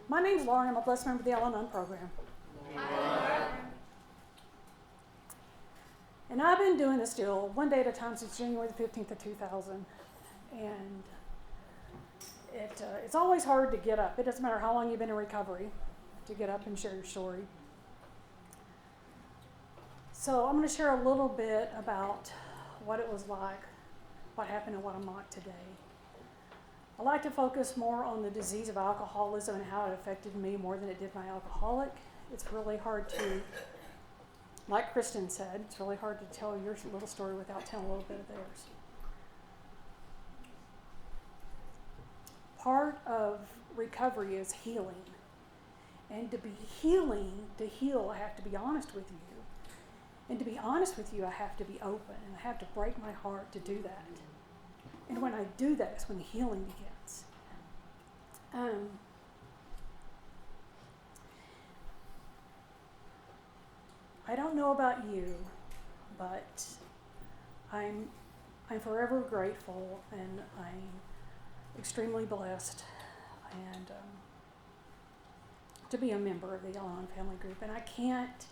My name's Lauren. I'm a blessed member of the Al-Anon program. And I've been doing this deal one day at a time since January the 15th of 2000. And it's always hard to get up. It doesn't matter how long you've been in recovery to get up and share your story. So I'm going to share a little bit about what it was like, what happened, and what I'm like today. I like to focus more on the disease of alcoholism and how it affected me more than it did my alcoholic. It's really hard to, like Kristen said, it's really hard to tell your little story without telling a little bit of theirs. Part of recovery is healing. And to heal, I have to be honest with you. And to be honest with you, I have to be open. And I have to break my heart to do that. And when I do that, it's when the healing begins. I don't know about you, but I'm forever grateful, and I'm extremely blessed, and to be a member of the Al-Anon family group. And I can't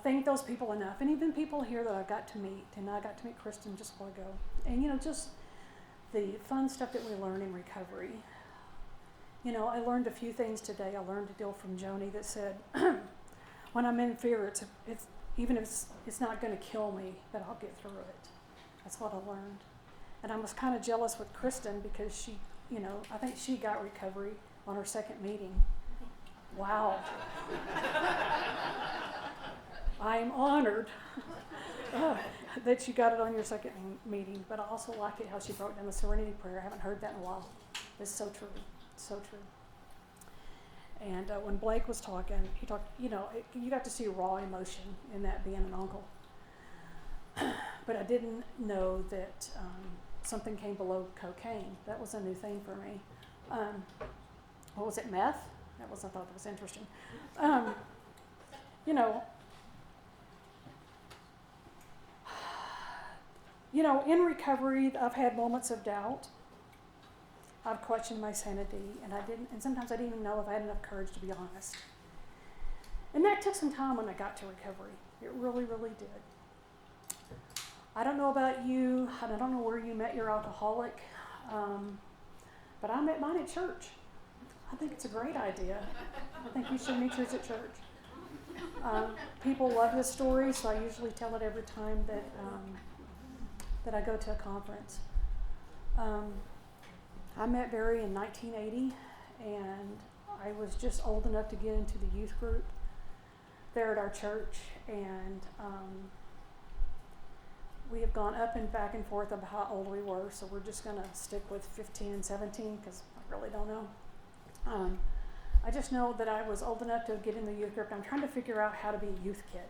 thank those people enough, and even people here that I got to meet, and I got to meet Kristen just a while ago, and just the fun stuff that we learn in recovery. I learned a few things today. I learned a deal from Joni that said, when I'm in fear, it's even if it's not going to kill me, that I'll get through it. That's what I learned. And I was kind of jealous with Kristen because she, I think she got recovery on her second meeting. Wow. I'm honored that you got it on your second meeting, but I also like it how she broke down the serenity prayer. I haven't heard that in a while. It's so true, so true. And when Blake was talking, he talked, you got to see raw emotion in that being an uncle. But I didn't know that something came below cocaine. That was a new thing for me. What was it, meth? I thought that was interesting. In recovery, I've had moments of doubt. I've questioned my sanity, and sometimes I didn't even know if I had enough courage to be honest. And that took some time when I got to recovery. It really, really did. I don't know about you, and I don't know where you met your alcoholic, but I met mine at church. I think it's a great idea. I think you should meet yours at church. People love this story, so I usually tell it every time that I go to a conference. I met Barry in 1980, and I was just old enough to get into the youth group there at our church, and we have gone up and back and forth about how old we were, so we're just going to stick with 15 and 17 because I really don't know. I just know that I was old enough to get in the youth group. I'm trying to figure out how to be a youth kid.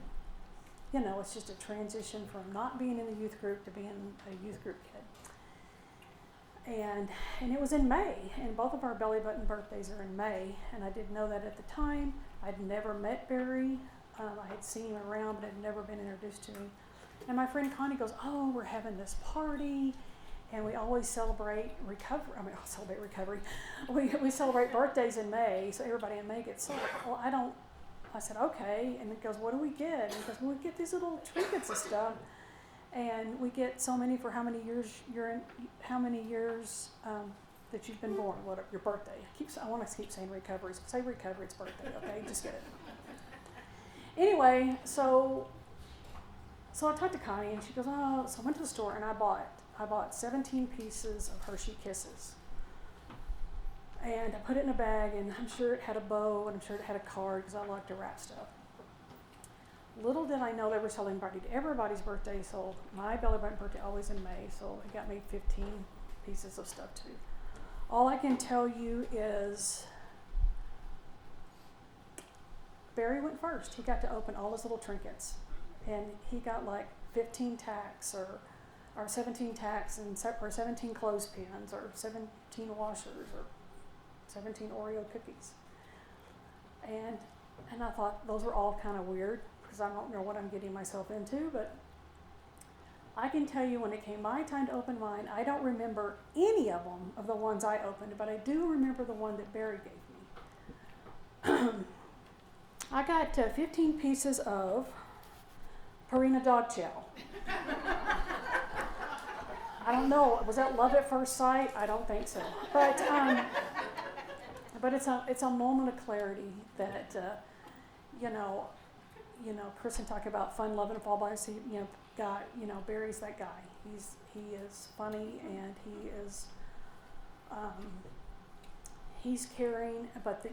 It's just a transition from not being in the youth group to being a youth group kid. And it was in May, and both of our belly button birthdays are in May, and I didn't know that at the time. I'd never met Barry. I had seen him around, but I'd never been introduced to him. And my friend Connie goes, "Oh, we're having this party, and we always celebrate recovery. We celebrate birthdays in May, so everybody in May gets celebrated." Well, I said, "Okay." And he goes, "What do we get?" And he goes, "Well, we get these little trinkets and stuff. And we get so many for how many years that you've been born, whatever, your birthday." I want to keep saying recovery. So say recovery, it's birthday, okay? Just get it. Anyway, so I talked to Connie, and she goes, "Oh," so I went to the store, and I bought 17 pieces of Hershey Kisses. And I put it in a bag, and I'm sure it had a bow, and I'm sure it had a card, because I like to wrap stuff. Little did I know they were selling everybody's birthday, so my belly button birthday always in May, so it got me 15 pieces of stuff too. All I can tell you is Barry went first. He got to open all his little trinkets, and he got like 15 tacks or 17 tacks or 17 clothespins or 17 washers or 17 Oreo cookies. And I thought those were all kind of weird, because I don't know what I'm getting myself into, but I can tell you when it came my time to open mine, I don't remember any of them, of the ones I opened, but I do remember the one that Barry gave me. I got 15 pieces of Purina dog chow. I don't know, was that love at first sight? I don't think so. But it's a moment of clarity that, Kristen talked about fun, love, and fall by. So, Barry's that guy. He is funny and he's caring. But the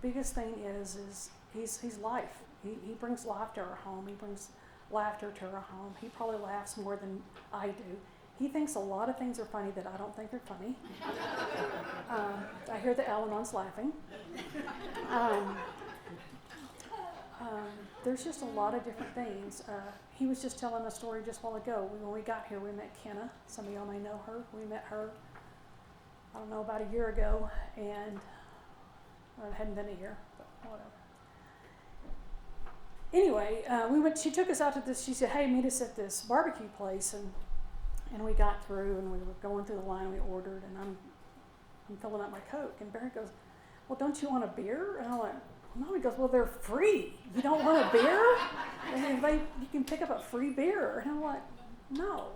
biggest thing is he's life. He brings life to our home. He brings laughter to our home. He probably laughs more than I do. He thinks a lot of things are funny that I don't think are funny. I hear the Al-Anons laughing. There's just a lot of different things. He was just telling a story just a while ago. When we got here, we met Kenna. Some of y'all may know her. We met her, I don't know, about a year ago, and it hadn't been a year, but whatever. Anyway, she took us out to this, she said, hey, meet us at this barbecue place, and we got through, and we were going through the line, we ordered, and I'm filling up my Coke, and Barry goes, well, don't you want a beer? And I'm like, no. He goes, well, they're free. You don't want a beer? And you can pick up a free beer. And I'm like, no.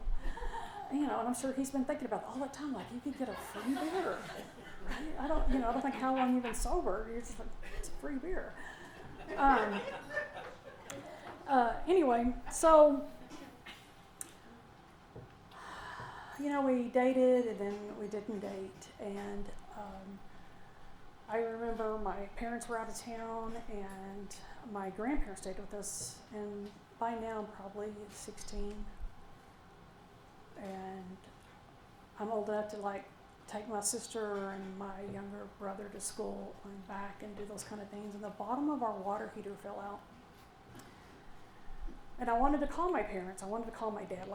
And I'm sure he's been thinking about it all the time, like, you could get a free beer. I don't think how long you've been sober. You're just like, it's a free beer. Anyway, so, we dated and then we didn't date. And I remember my parents were out of town and my grandparents stayed with us. And by now I'm probably 16. And I'm old enough to take my sister and my younger brother to school and back and do those kind of things. And the bottom of our water heater fell out. And I wanted to call my parents. I wanted to call my dad.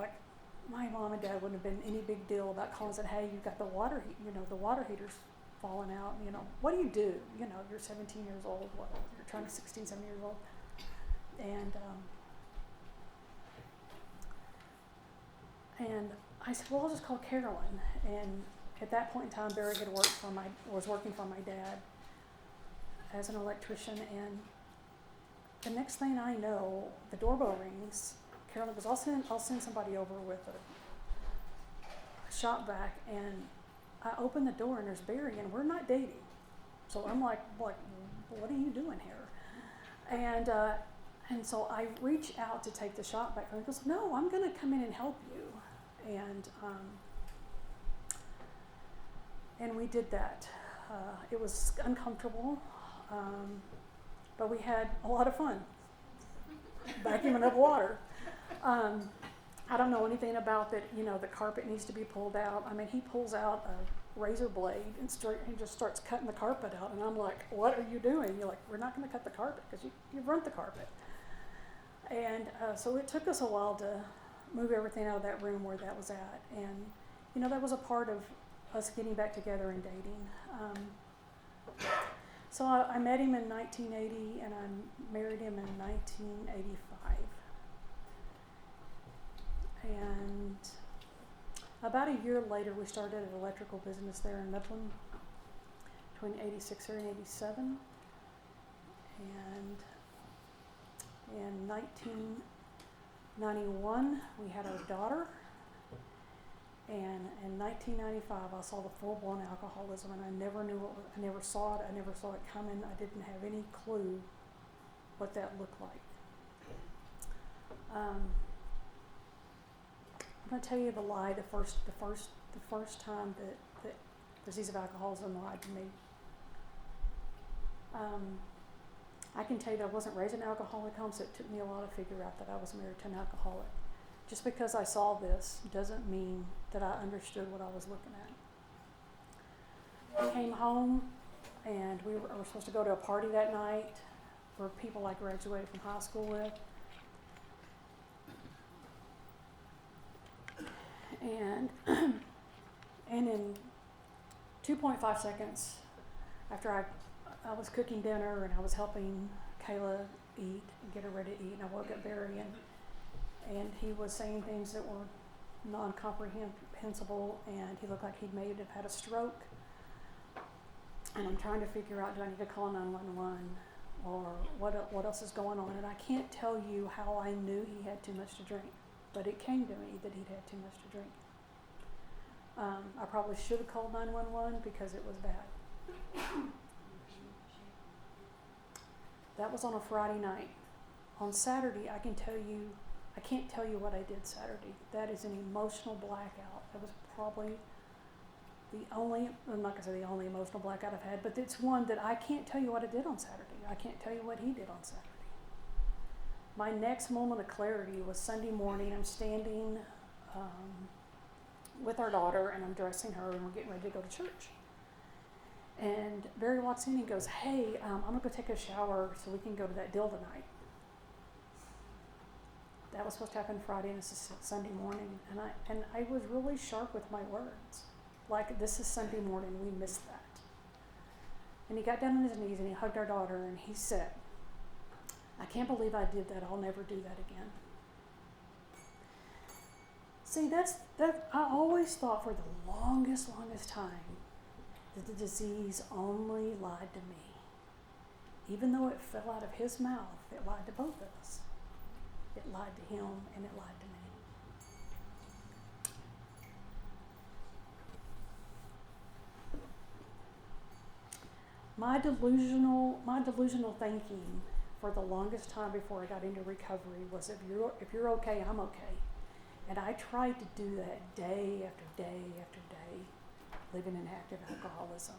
My mom and dad wouldn't have been any big deal about calling and saying, hey, you've got the water heater's falling out. What do you do? You're 17 years old. You're turning 16, 17 years old. And I said, well, I'll just call Carolyn. And at that point in time, Barry had was working for my dad as an electrician. And the next thing I know, the doorbell rings. Carolyn goes, I'll send somebody over with a shop vac. And I open the door and there's Barry, and we're not dating. So I'm like, what are you doing here? And so I reach out to take the shop vac. And he goes, no, I'm going to come in and help you. And we did that. It was uncomfortable, but we had a lot of fun vacuuming up water. I don't know anything about that. The carpet needs to be pulled out. I mean, he pulls out a razor blade and he just starts cutting the carpet out, and I'm like, what are you doing? You're like, we're not going to cut the carpet because you've burnt the carpet. And so it took us a while to move everything out of that room where that was at. And, that was a part of us getting back together and dating. So I met him in 1980 and I married him in 1985. And about a year later, we started an electrical business there in Midland between 86 and 87. And in 1991, we had our daughter, and in 1995, I saw the full-blown alcoholism, and I never saw it coming. I didn't have any clue what that looked like. I'm going to tell you the lie. The first time that disease of alcoholism lied to me. I can tell you that I wasn't raised in an alcoholic home, so it took me a while to figure out that I was married to an alcoholic. Just because I saw this doesn't mean that I understood what I was looking at. I came home, and we were supposed to go to a party that night for people I graduated from high school with. And in 2.5 seconds after I was cooking dinner and I was helping Kayla eat and get her ready to eat, and I woke up Barry, and he was saying things that were non-comprehensible, and he looked like he may have had a stroke. and I'm trying to figure out, do I need to call 911 or what else is going on? And I can't tell you how I knew he had too much to drink, but it came to me that he'd had too much to drink. I probably should have called 911 because it was bad. That was on a Friday night. On Saturday, I can't tell you what I did Saturday. That is an emotional blackout. That was probably I'm not going to say the only emotional blackout I've had, but it's one that I can't tell you what I did on Saturday. I can't tell you what he did on Saturday. My next moment of clarity was Sunday morning. I'm standing with our daughter, and I'm dressing her, and we're getting ready to go to church. And Barry walks in and goes, "Hey, I'm going to go take a shower so we can go to that deal tonight." That was supposed to happen Friday, and this is Sunday morning. And I was really sharp with my words. Like, this is Sunday morning, we missed that. And he got down on his knees and he hugged our daughter and he said, "I can't believe I did that. I'll never do that again." See, I always thought for the longest time that the disease only lied to me. Even though it fell out of his mouth, it lied to both of us. It lied to him and it lied to me. My delusional thinking for the longest time before I got into recovery was, if you're okay, I'm okay. And I tried to do that day after day after day, living in active alcoholism.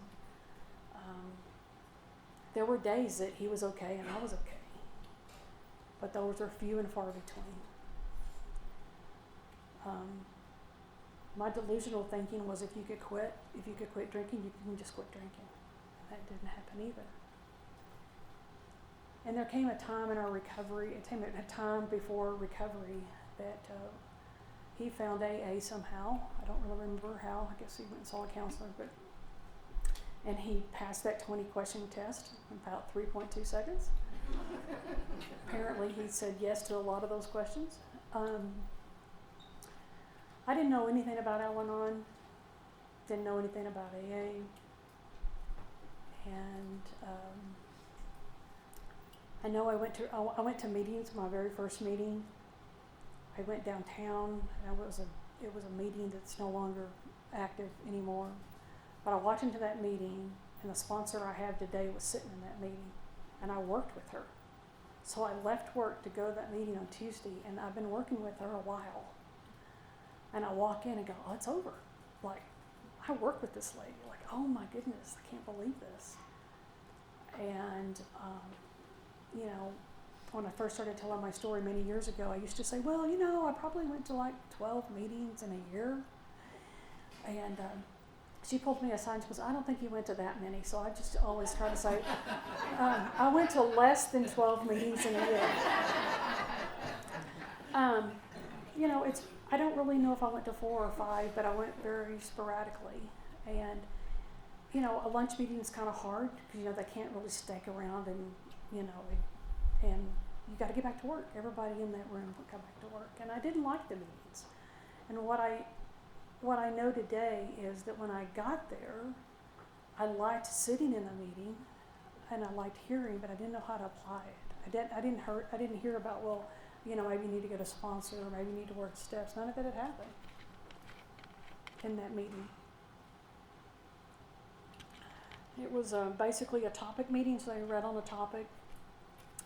There were days that he was okay and I was okay, but those are few and far between. My delusional thinking was, if you could quit drinking, you can just quit drinking. That didn't happen either. And there came a time in our recovery, a time before recovery, that he found AA somehow. I don't really remember how. I guess he went and saw a counselor, and he passed that 20-question test in about 3.2 seconds. Apparently he said yes to a lot of those questions. I didn't know anything about Al-Anon, didn't know anything about AA. And I know I went to meetings. My very first meeting, I went downtown. And it was a meeting that's no longer active anymore. But I walked into that meeting, and the sponsor I have today was sitting in that meeting, and I worked with her. So I left work to go to that meeting on Tuesday, and I've been working with her a while. And I walk in and go, "Oh, it's over." Like, I work with this lady. Like, oh my goodness, I can't believe this. And, when I first started telling my story many years ago, I used to say, well, I probably went to like 12 meetings in a year. And she pulled me aside and she goes, "I don't think you went to that many." So I just always try to say, I went to less than 12 meetings in a year. I don't really know if I went to 4 or 5, but I went very sporadically. And, a lunch meeting is kind of hard because, they can't really stick around and you got to get back to work. Everybody in that room would come back to work. And I didn't like the meetings. And what I know today is that when I got there, I liked sitting in the meeting and I liked hearing, but I didn't know how to apply it. I didn't hear about, maybe you need to get a sponsor, or maybe you need to work steps. None of it had happened in that meeting. It was basically a topic meeting, so they read on the topic.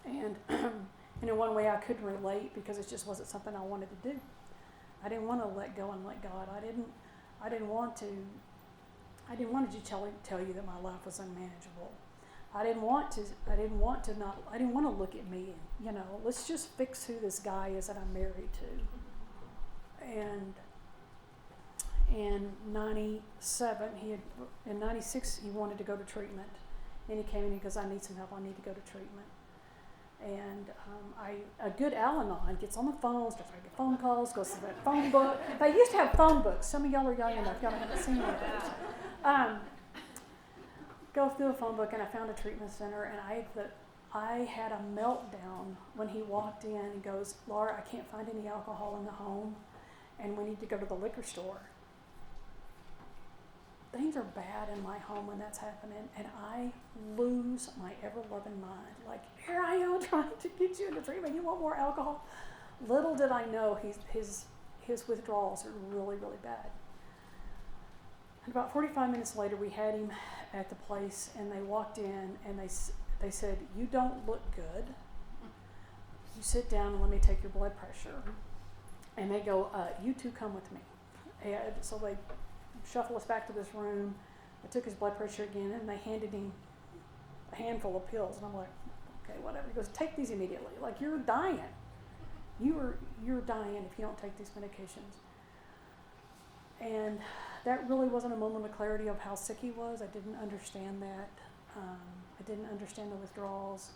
And in one way I couldn't relate because it just wasn't something I wanted to do. I didn't want to let go and let God. I didn't want to tell you that my life was unmanageable. I didn't want to look at me and, let's just fix who this guy is that I'm married to. And in 97, in 96, he wanted to go to treatment. And he came in and he goes, "I need some help, I need to go to treatment." And a good Al-Anon gets on the phone, starts making phone calls, goes to that phone book. They used to have phone books. Some of y'all are young enough, y'all haven't seen one of those. Go through a phone book, and I found a treatment center, and I had a meltdown when he walked in and goes, "Laura, I can't find any alcohol in the home, and we need to go to the liquor store." things are bad in my home when that's happening, and I lose my ever-loving mind. Like, here I am trying to get you into treatment. You want more alcohol? Little did I know his withdrawals are really, really bad. And about 45 minutes later, we had him at the place, and they walked in, and they said, "You don't look good. You sit down and let me take your blood pressure." And they go, "You two come with me." And so they shuffle us back to this room. I took his blood pressure again, and they handed him a handful of pills. And I'm like, okay, whatever. He goes, "Take these immediately. Like, you're dying. You're dying if you don't take these medications." And that really wasn't a moment of clarity of how sick he was. I didn't understand that. I didn't understand the withdrawals.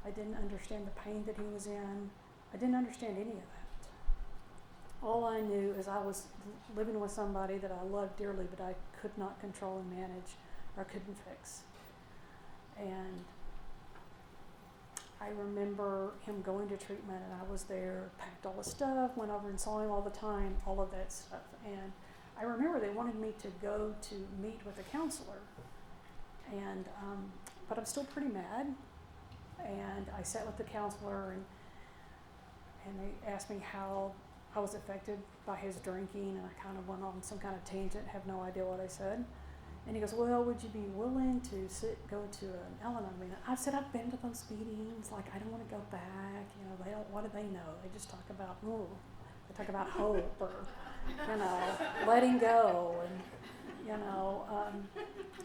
I didn't understand the pain that he was in. I didn't understand any of that. All I knew is I was living with somebody that I loved dearly, but I could not control and manage, or couldn't fix. And I remember him going to treatment, and I was there, packed all the stuff, went over and saw him all the time, all of that stuff. And I remember they wanted me to go to meet with a counselor, and but I'm still pretty mad. And I sat with the counselor, and they asked me how I was affected by his drinking, and I kind of went on some kind of tangent, have no idea what I said. And he goes, "Well, would you be willing to go to an Al-Anon meeting?" I said, "I've been to those meetings. Like, I don't want to go back. You know, they don't. What do they know? They just talk about, they talk about hope, or, letting go, and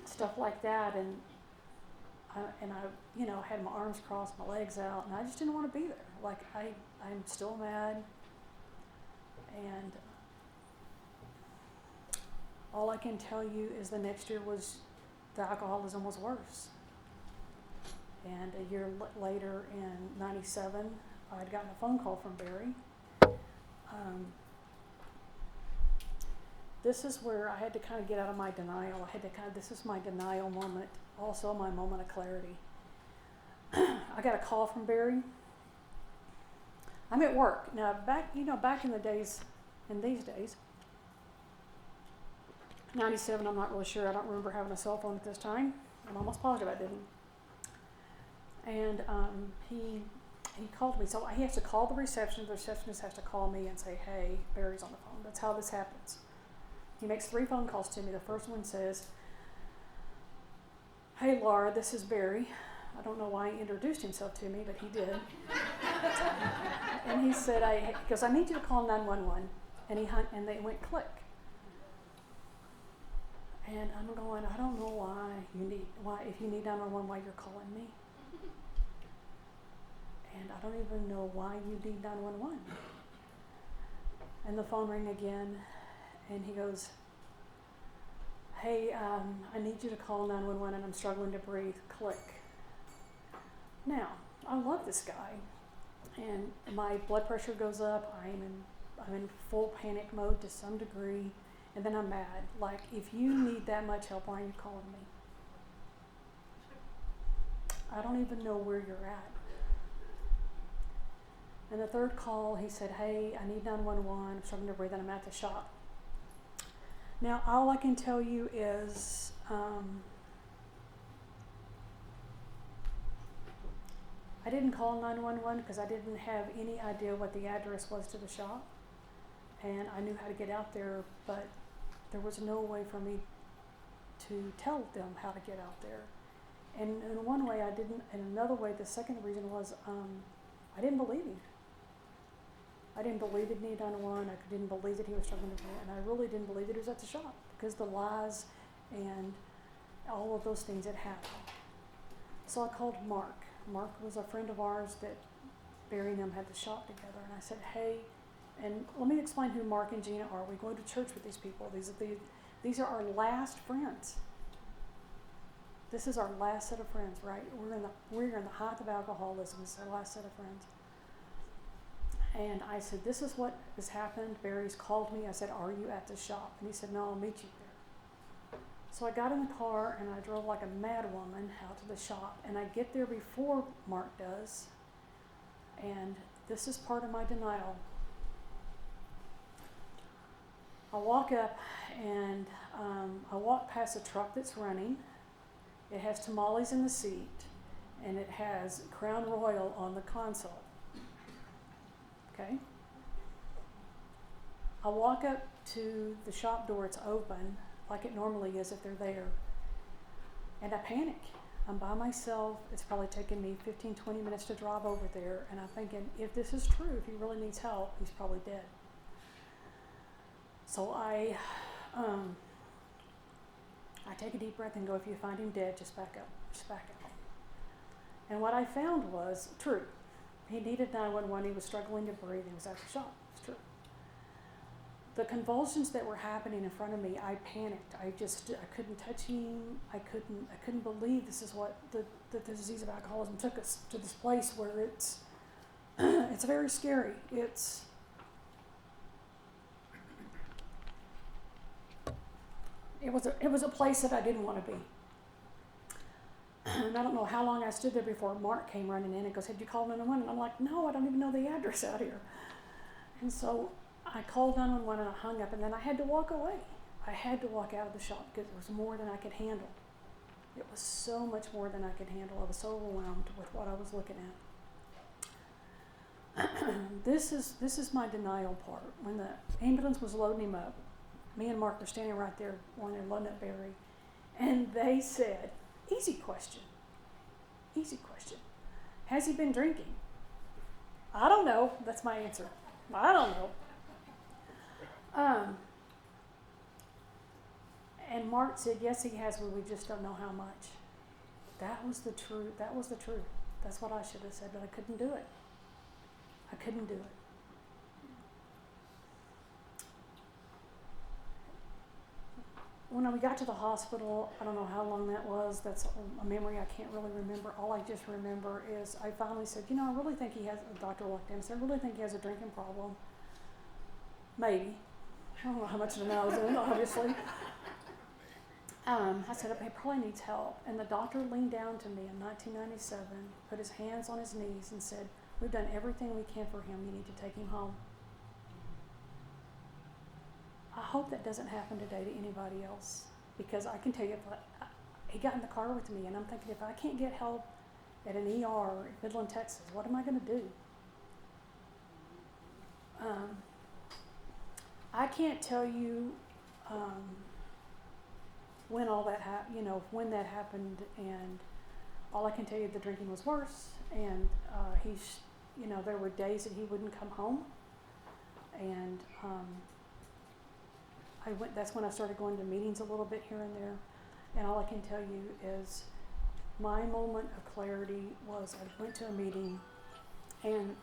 stuff like that." And I had my arms crossed, my legs out, and I just didn't want to be there. Like, I'm still mad, and all I can tell you is the next year the alcoholism was worse. And a year later, in '97, I'd gotten a phone call from Barry. This is where I had to kind of get out of my denial. This is my denial moment, also my moment of clarity. I got a call from Barry. I'm at work. Now, back in the days, in these days, 97, I'm not really sure. I don't remember having a cell phone at this time. I'm almost positive I didn't. And he called me. So he has to call the receptionist. The receptionist has to call me and say, "Hey, Barry's on the phone." That's how this happens. He makes 3 phone calls to me. The first one says, "Hey, Laura, this is Barry." I don't know why he introduced himself to me, but he did. And he said, he goes, "I need you to call 911. And they went click. And I'm going, I don't know if you need 911, why you're calling me. And I don't even know why you need 911. And the phone rang again, and he goes, "Hey, I need you to call 911, and I'm struggling to breathe." Click. Now, I love this guy, and my blood pressure goes up. I'm in full panic mode to some degree, and then I'm mad. Like, if you need that much help, why are you calling me? I don't even know where you're at. And the third call, he said, "Hey, I need 911. I'm struggling to breathe, and I'm at the shop." Now, all I can tell you is I didn't call 911 because I didn't have any idea what the address was to the shop. And I knew how to get out there, but there was no way for me to tell them how to get out there. And in one way I didn't, in another way, the second reason was I didn't believe him. I didn't believe he'd need 911. I didn't believe that he was struggling to breathe, and I really didn't believe that he was at the shop because the lies and all of those things had happened. So I called Mark. Mark was a friend of ours that Barry and them had the shop together, and I said, "Hey," and let me explain who Mark and Gina are. We go to church with these people. These are our last friends. This is our last set of friends, right? We're in the height of alcoholism. This is our last set of friends. And I said, "This is what has happened. Barry's called me." I said, "Are you at the shop?" And he said, "No, I'll meet you there." So I got in the car and I drove like a mad woman out to the shop, and I get there before Mark does. And this is part of my denial. I walk up and I walk past a truck that's running. It has tamales in the seat and it has Crown Royal on the console. Okay? I walk up to the shop door, it's open, like it normally is if they're there, and I panic. I'm by myself, it's probably taken me 15, 20 minutes to drive over there, and I'm thinking, if this is true, if he really needs help, he's probably dead. So I take a deep breath and go, if you find him dead, just back up, just back up. And what I found was true. He needed 911, he was struggling to breathe, he was at the shop, it's true. The convulsions that were happening in front of me, I panicked. I couldn't touch him. I couldn't believe this is what the disease of alcoholism took us to this place where it's it's very scary. It was a place that I didn't want to be. And I don't know how long I stood there before Mark came running in and goes, "Have you called 911?" And I'm like, "No, I don't even know the address out here." And so I called 911 and I hung up, and then I had to walk away. I had to walk out of the shop because it was more than I could handle. It was so much more than I could handle. I was so overwhelmed with what I was looking at. This is my denial part. When the ambulance was loading him up, me and Mark were standing right there when they're loading up Barry, and they said, easy question. Has he been drinking? I don't know. That's my answer. I don't know. And Mark said, yes, he has, but we just don't know how much. That was the truth. That's what I should have said, but I couldn't do it. When we got to the hospital, I don't know how long that was. That's a memory I can't really remember. All I just remember is I finally said, I really think he has, the doctor walked in and said, I really think he has a drinking problem. Maybe. I don't know how much of an I was in, obviously. I said, he probably needs help. And the doctor leaned down to me in 1997, put his hands on his knees and said, we've done everything we can for him. You need to take him home. I hope that doesn't happen today to anybody else, because I can tell you, he got in the car with me, and I'm thinking, if I can't get help at an ER in Midland, Texas, what am I going to do? I can't tell you when all that when that happened, and all I can tell you, the drinking was worse, and there were days that he wouldn't come home, and that's when I started going to meetings a little bit here and there, and all I can tell you is my moment of clarity was I went to a meeting, and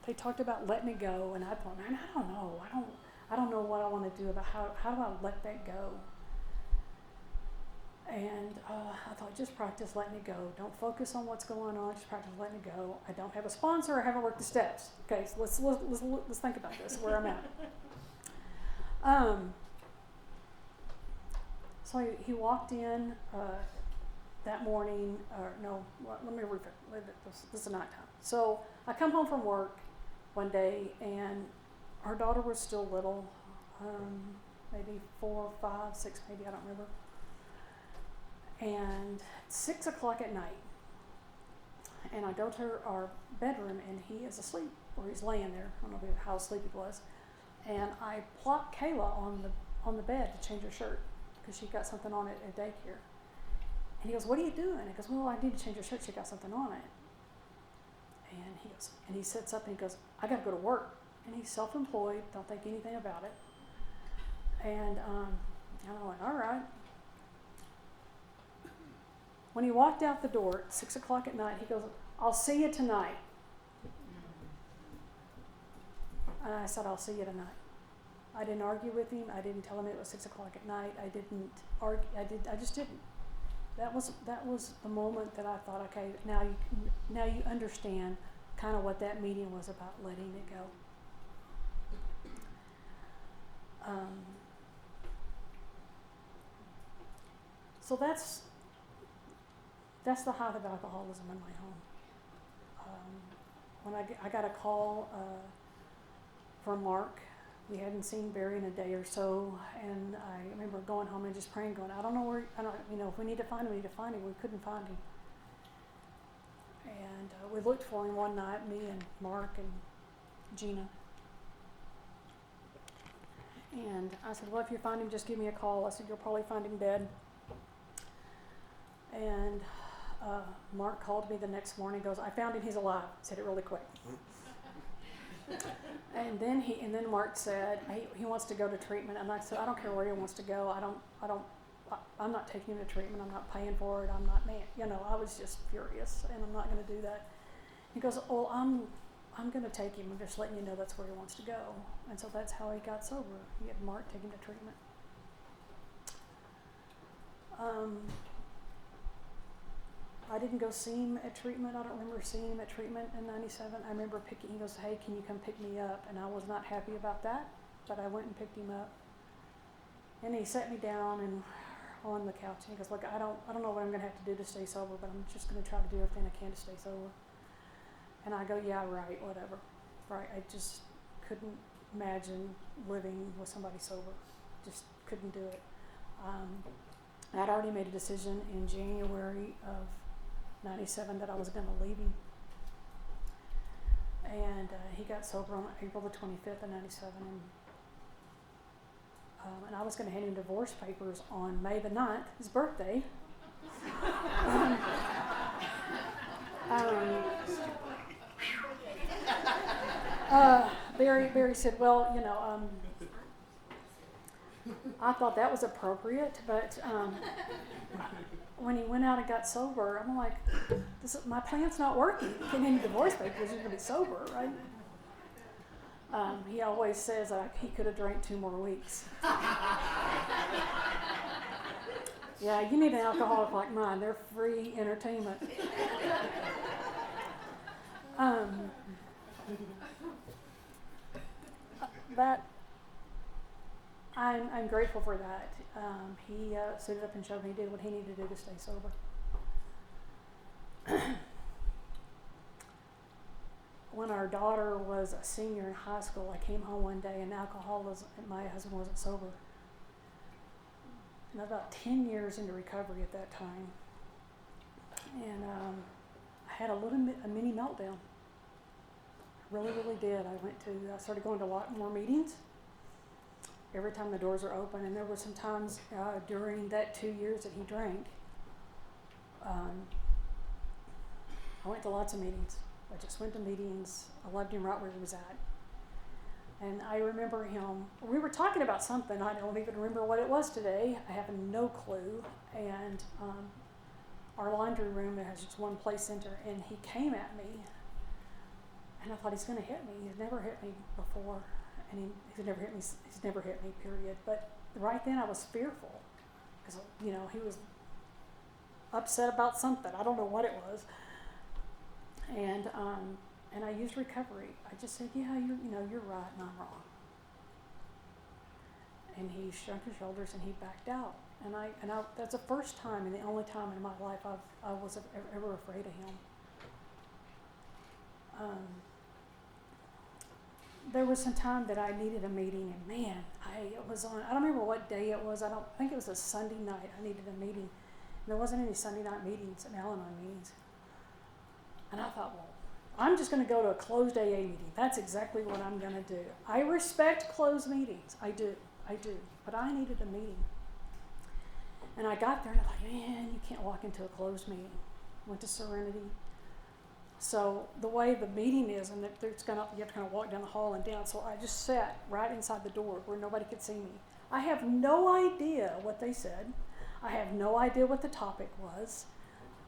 they talked about letting it go, and I thought, man, I don't know. I don't know what I want to do about how do I let that go? And I thought, just practice letting it go. Don't focus on what's going on. Just practice letting it go. I don't have a sponsor. I haven't worked the steps. Okay, so let's think about this, where I'm at. So he walked in that morning. Let me rephrase. This is nighttime. So I come home from work one day, and our daughter was still little, maybe 4, 5, 6, maybe, I don't remember. And 6 o'clock at night, and I go to our bedroom, and he is asleep, or he's laying there. I don't know how asleep he was. And I plop Kayla on the bed to change her shirt because she got something on it at daycare. And he goes, "What are you doing?" I goes, "Well, I need to change her shirt. She got something on it." And he sits up and he goes, "I got to go to work." And he's self-employed, don't think anything about it. And I went, all right. When he walked out the door at 6 o'clock at night, he goes, "I'll see you tonight." And I said, "I'll see you tonight." I didn't argue with him. I didn't tell him it was 6 o'clock at night. I didn't argue. I just didn't. That was the moment that I thought, okay, now you understand kind of what that meeting was about, letting it go. So that's the height of alcoholism in my home. When I got a call from Mark we hadn't seen Barry in a day or so, and I remember going home and just praying, going, I don't know where, if we need to find him, we need to find him. We couldn't find him. And we looked for him one night, me and Mark and Gina. And I said, well, if you find him, just give me a call. I said, you'll probably find him dead. And Mark called me the next morning, goes, I found him, he's alive. Said it really quick. And then Mark said he wants to go to treatment, and I said, I don't care where he wants to go. I'm not taking him to treatment. I'm not paying for it. I'm not, I was just furious, and I'm not going to do that. He goes, oh, I'm going to take him. I'm just letting you know that's where he wants to go. And so that's how he got sober. He had Mark take him to treatment. I didn't go see him at treatment. I don't remember seeing him at treatment in 97. I remember he goes, hey, can you come pick me up? And I was not happy about that, but I went and picked him up. And he sat me down and on the couch, and he goes, look, I don't know what I'm going to have to do to stay sober, but I'm just going to try to do everything I can to stay sober. And I go, yeah, right, whatever. Right, I just couldn't imagine living with somebody sober. Just couldn't do it. I'd already made a decision in January of 97 that I was going to leave him. And he got sober on April the 25th of 97. And I was going to hand him divorce papers on May the 9th, his birthday. Barry said, well, I thought that was appropriate, but when he went out and got sober, I'm like, my plan's not working. Getting any divorce papers, you're going to be sober, right? He always says he could have drank 2 more weeks. Yeah, you need an alcoholic like mine. They're free entertainment. I'm grateful for that. He suited up and showed me he did what he needed to do to stay sober. When our daughter was a senior in high school, I came home one day and my husband wasn't sober. And about 10 years into recovery at that time. And I had a mini meltdown. Really, really did. I started going to a lot more meetings. Every time the doors are open, and there were some times during that 2 years that he drank, I went to lots of meetings. I just went to meetings. I loved him right where he was at. And I remember we were talking about something, I don't even remember what it was today. I have no clue. And our laundry room has just one play center, and he came at me, and I thought, he's going to hit me. He's never hit me before. And he's never hit me, period. But right then I was fearful because, he was upset about something. I don't know what it was. And I used recovery. I just said, yeah, you're right and I'm wrong. And he shrugged his shoulders and he backed out. And that's the first time and the only time in my life I was ever afraid of him. There was some time that I needed a meeting, and man, I don't remember what day it was. I don't think it was a Sunday night. I needed a meeting. And there wasn't any Sunday night meetings and Al-Anon meetings. And I thought, well, I'm just going to go to a closed AA meeting. That's exactly what I'm going to do. I respect closed meetings. I do. But I needed a meeting. And I got there and I thought, man, you can't walk into a closed meeting. Went to Serenity. So the way the meeting is, and you have to kind of walk down the hall and down. So I just sat right inside the door where nobody could see me. I have no idea what they said. I have no idea what the topic was.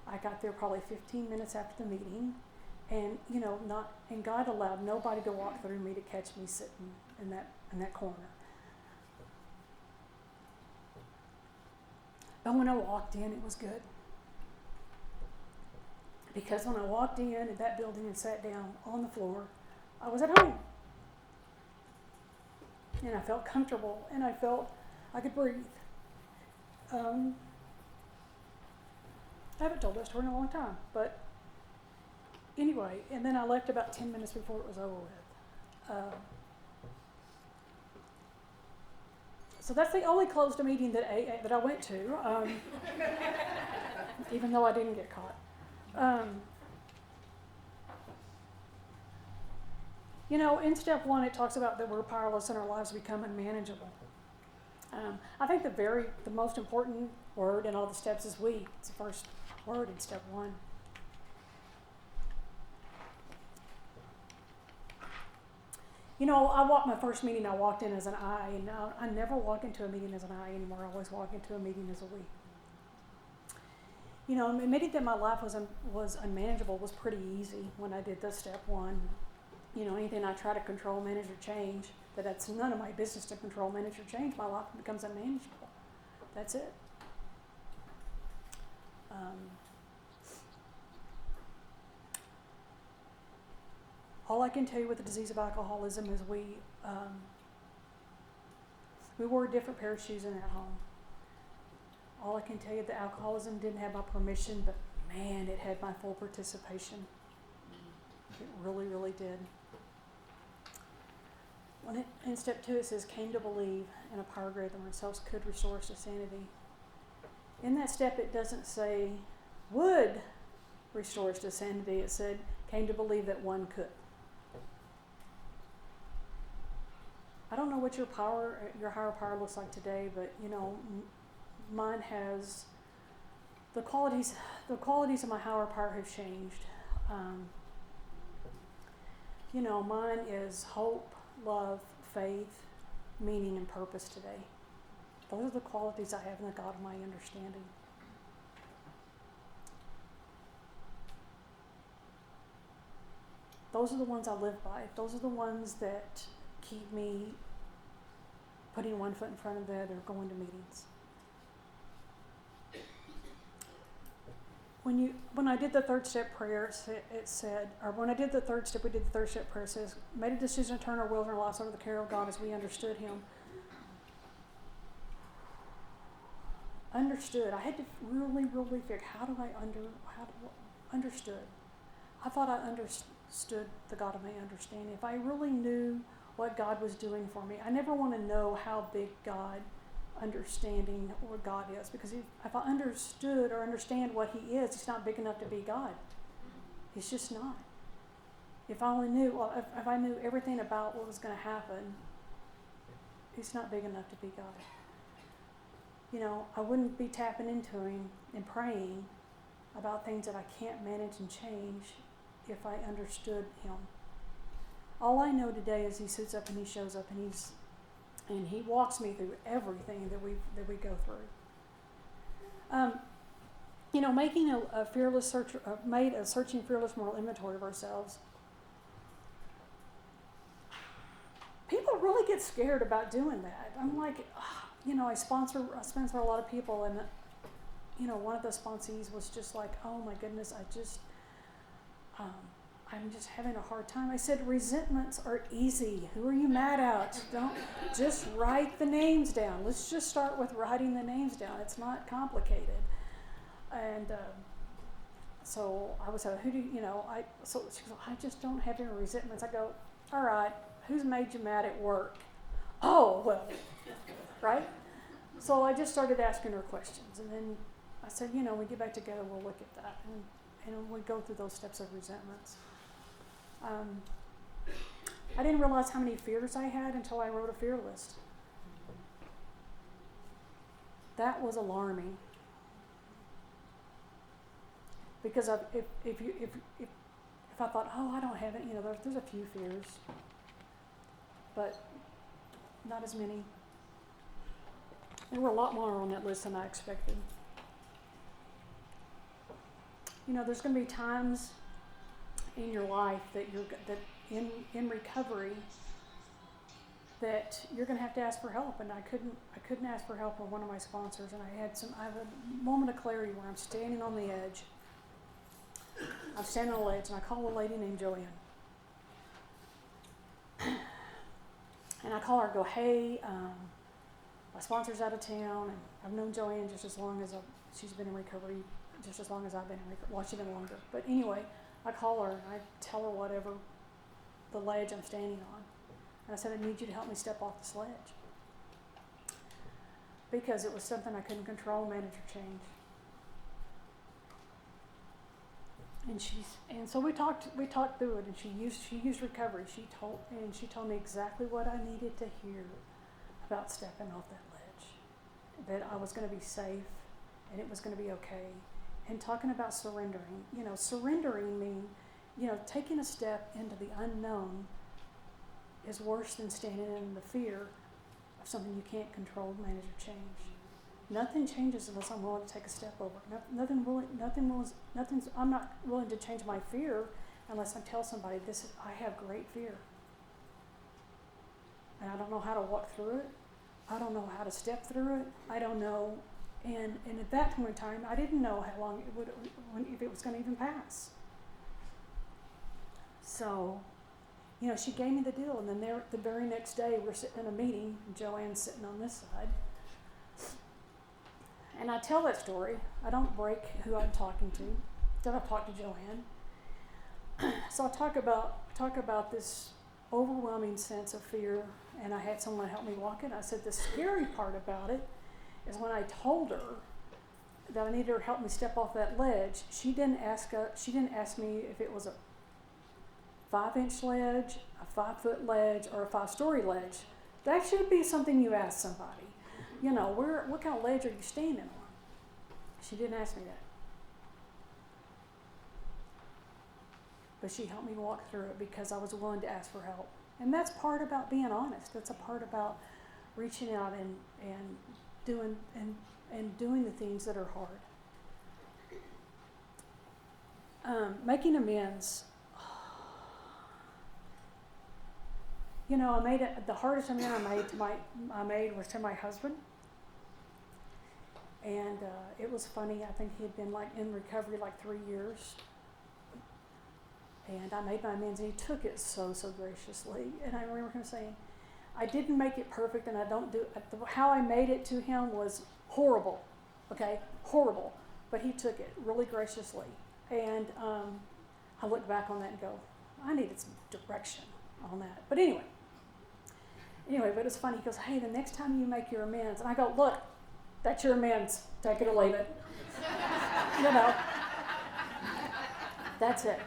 I got there probably 15 minutes after the meeting, and and God allowed nobody to walk through me to catch me sitting in that corner. But when I walked in, it was good. Because when I walked in that building and sat down on the floor, I was at home. And I felt comfortable, and I felt I could breathe. I haven't told that story in a long time, but anyway, and then I left about 10 minutes before it was over with. So that's the only closed meeting that I went to, even though I didn't get caught. In step 1, it talks about that we're powerless and our lives become unmanageable. I think the most important word in all the steps is we. It's the first word in step 1. My first meeting, I walked in as an I, and now I never walk into a meeting as an I anymore. I always walk into a meeting as a we. Admitting that my life was unmanageable was pretty easy when I did this step 1. Anything I try to control, manage, or change, that's none of my business to control, manage, or change, my life becomes unmanageable. That's it. All I can tell you with the disease of alcoholism is we wore a different pair of shoes in that home. All I can tell you, the alcoholism didn't have my permission, but man, it had my full participation. It really, really did. In step 2, it says, came to believe in a power greater than ourselves could restore us to sanity. In that step, it doesn't say would restore us to sanity. It said, came to believe that one could. I don't know what your higher power looks like today, but mine has the qualities of my higher power have changed. Mine is hope, love, faith, meaning, and purpose today. Those are the qualities I have in the God of my understanding. Those are the ones I live by. Those are the ones that keep me putting one foot in front of the other, going to meetings. When I did the third step prayer, it said, or when I did the third step, we did the third step prayer, it says, made a decision to turn our wills and our lives over to the care of God as we understood Him. Understood. I had to really, really figure, understood. I thought I understood the God of my understanding. If I really knew what God was doing for me, I never want to know how big God understanding what God is, because if I understood or understand what He is, He's not big enough to be God. He's just not. If I only knew, if I knew everything about what was going to happen, He's not big enough to be God. I wouldn't be tapping into Him and praying about things that I can't manage and change if I understood Him. All I know today is He sits up and He shows up and He walks me through everything that we go through. Making a fearless search, made a searching, fearless moral inventory of ourselves. People really get scared about doing that. I'm like, I sponsor a lot of people, and one of the sponsees was just like, oh my goodness, I'm just having a hard time. I said, resentments are easy. Who are you mad at? Don't just write the names down. Let's just start with writing the names down. It's not complicated. And so I was like, so she goes, I just don't have any resentments. I go, all right, who's made you mad at work? Oh, well, right? So I just started asking her questions. And then I said, when we get back together, we'll look at that. And we go through those steps of resentments. I didn't realize how many fears I had until I wrote a fear list. That was alarming. Because if I thought, I don't have it, there's a few fears, but not as many. There were a lot more on that list than I expected. There's going to be times in your life that in recovery that you're going to have to ask for help, and I couldn't ask for help with one of my sponsors, and I have a moment of clarity where I'm standing on the edge. I'm standing on the ledge, and I call a lady named Joanne, and I call her and go, hey, my sponsor's out of town, and I've known Joanne just as long as she's been in recovery, just as long as I've been in recovery. Well, she's been longer. But anyway, I call her and I tell her whatever the ledge I'm standing on. And I said, I need you to help me step off this ledge. because it was something I couldn't control, manage or change. And so we talked through it, and she used recovery. She told me exactly what I needed to hear about stepping off that ledge, that I was going to be safe and it was going to be okay. And talking about surrendering, surrendering means, taking a step into the unknown is worse than standing in the fear of something you can't control, manage, or change. Nothing changes unless I'm willing to take a step over. I'm not willing to change my fear unless I tell somebody, I have great fear. And I don't know how to walk through it. I don't know how to step through it. I don't know. And at that point in time, I didn't know how long if it was going to even pass. So, she gave me the deal. And then the very next day, we're sitting in a meeting, and Joanne's sitting on this side. And I tell that story. I don't break who I'm talking to. Then I talk to Joanne. So I talk about this overwhelming sense of fear, and I had someone help me walk it. I said the scary part about it is when I told her that I needed her to help me step off that ledge. She didn't ask me if it was a 5-inch ledge, a 5-foot ledge, or a 5-story ledge. That should be something you ask somebody. What kind of ledge are you standing on? She didn't ask me that. But she helped me walk through it because I was willing to ask for help. And that's part about being honest. That's a part about reaching out and doing the things that are hard. Making amends. The hardest amend I made was to my husband. And it was funny. I think he had been in recovery 3 years. And I made my amends, and he took it so graciously. And I remember him saying, I didn't make it perfect, and I don't do it. How I made it to him was horrible, okay? Horrible. But he took it really graciously. And I look back on that and go, I needed some direction on that. But anyway, but it's funny. He goes, hey, the next time you make your amends, and I go, look, that's your amends. Take it or leave it. That's it.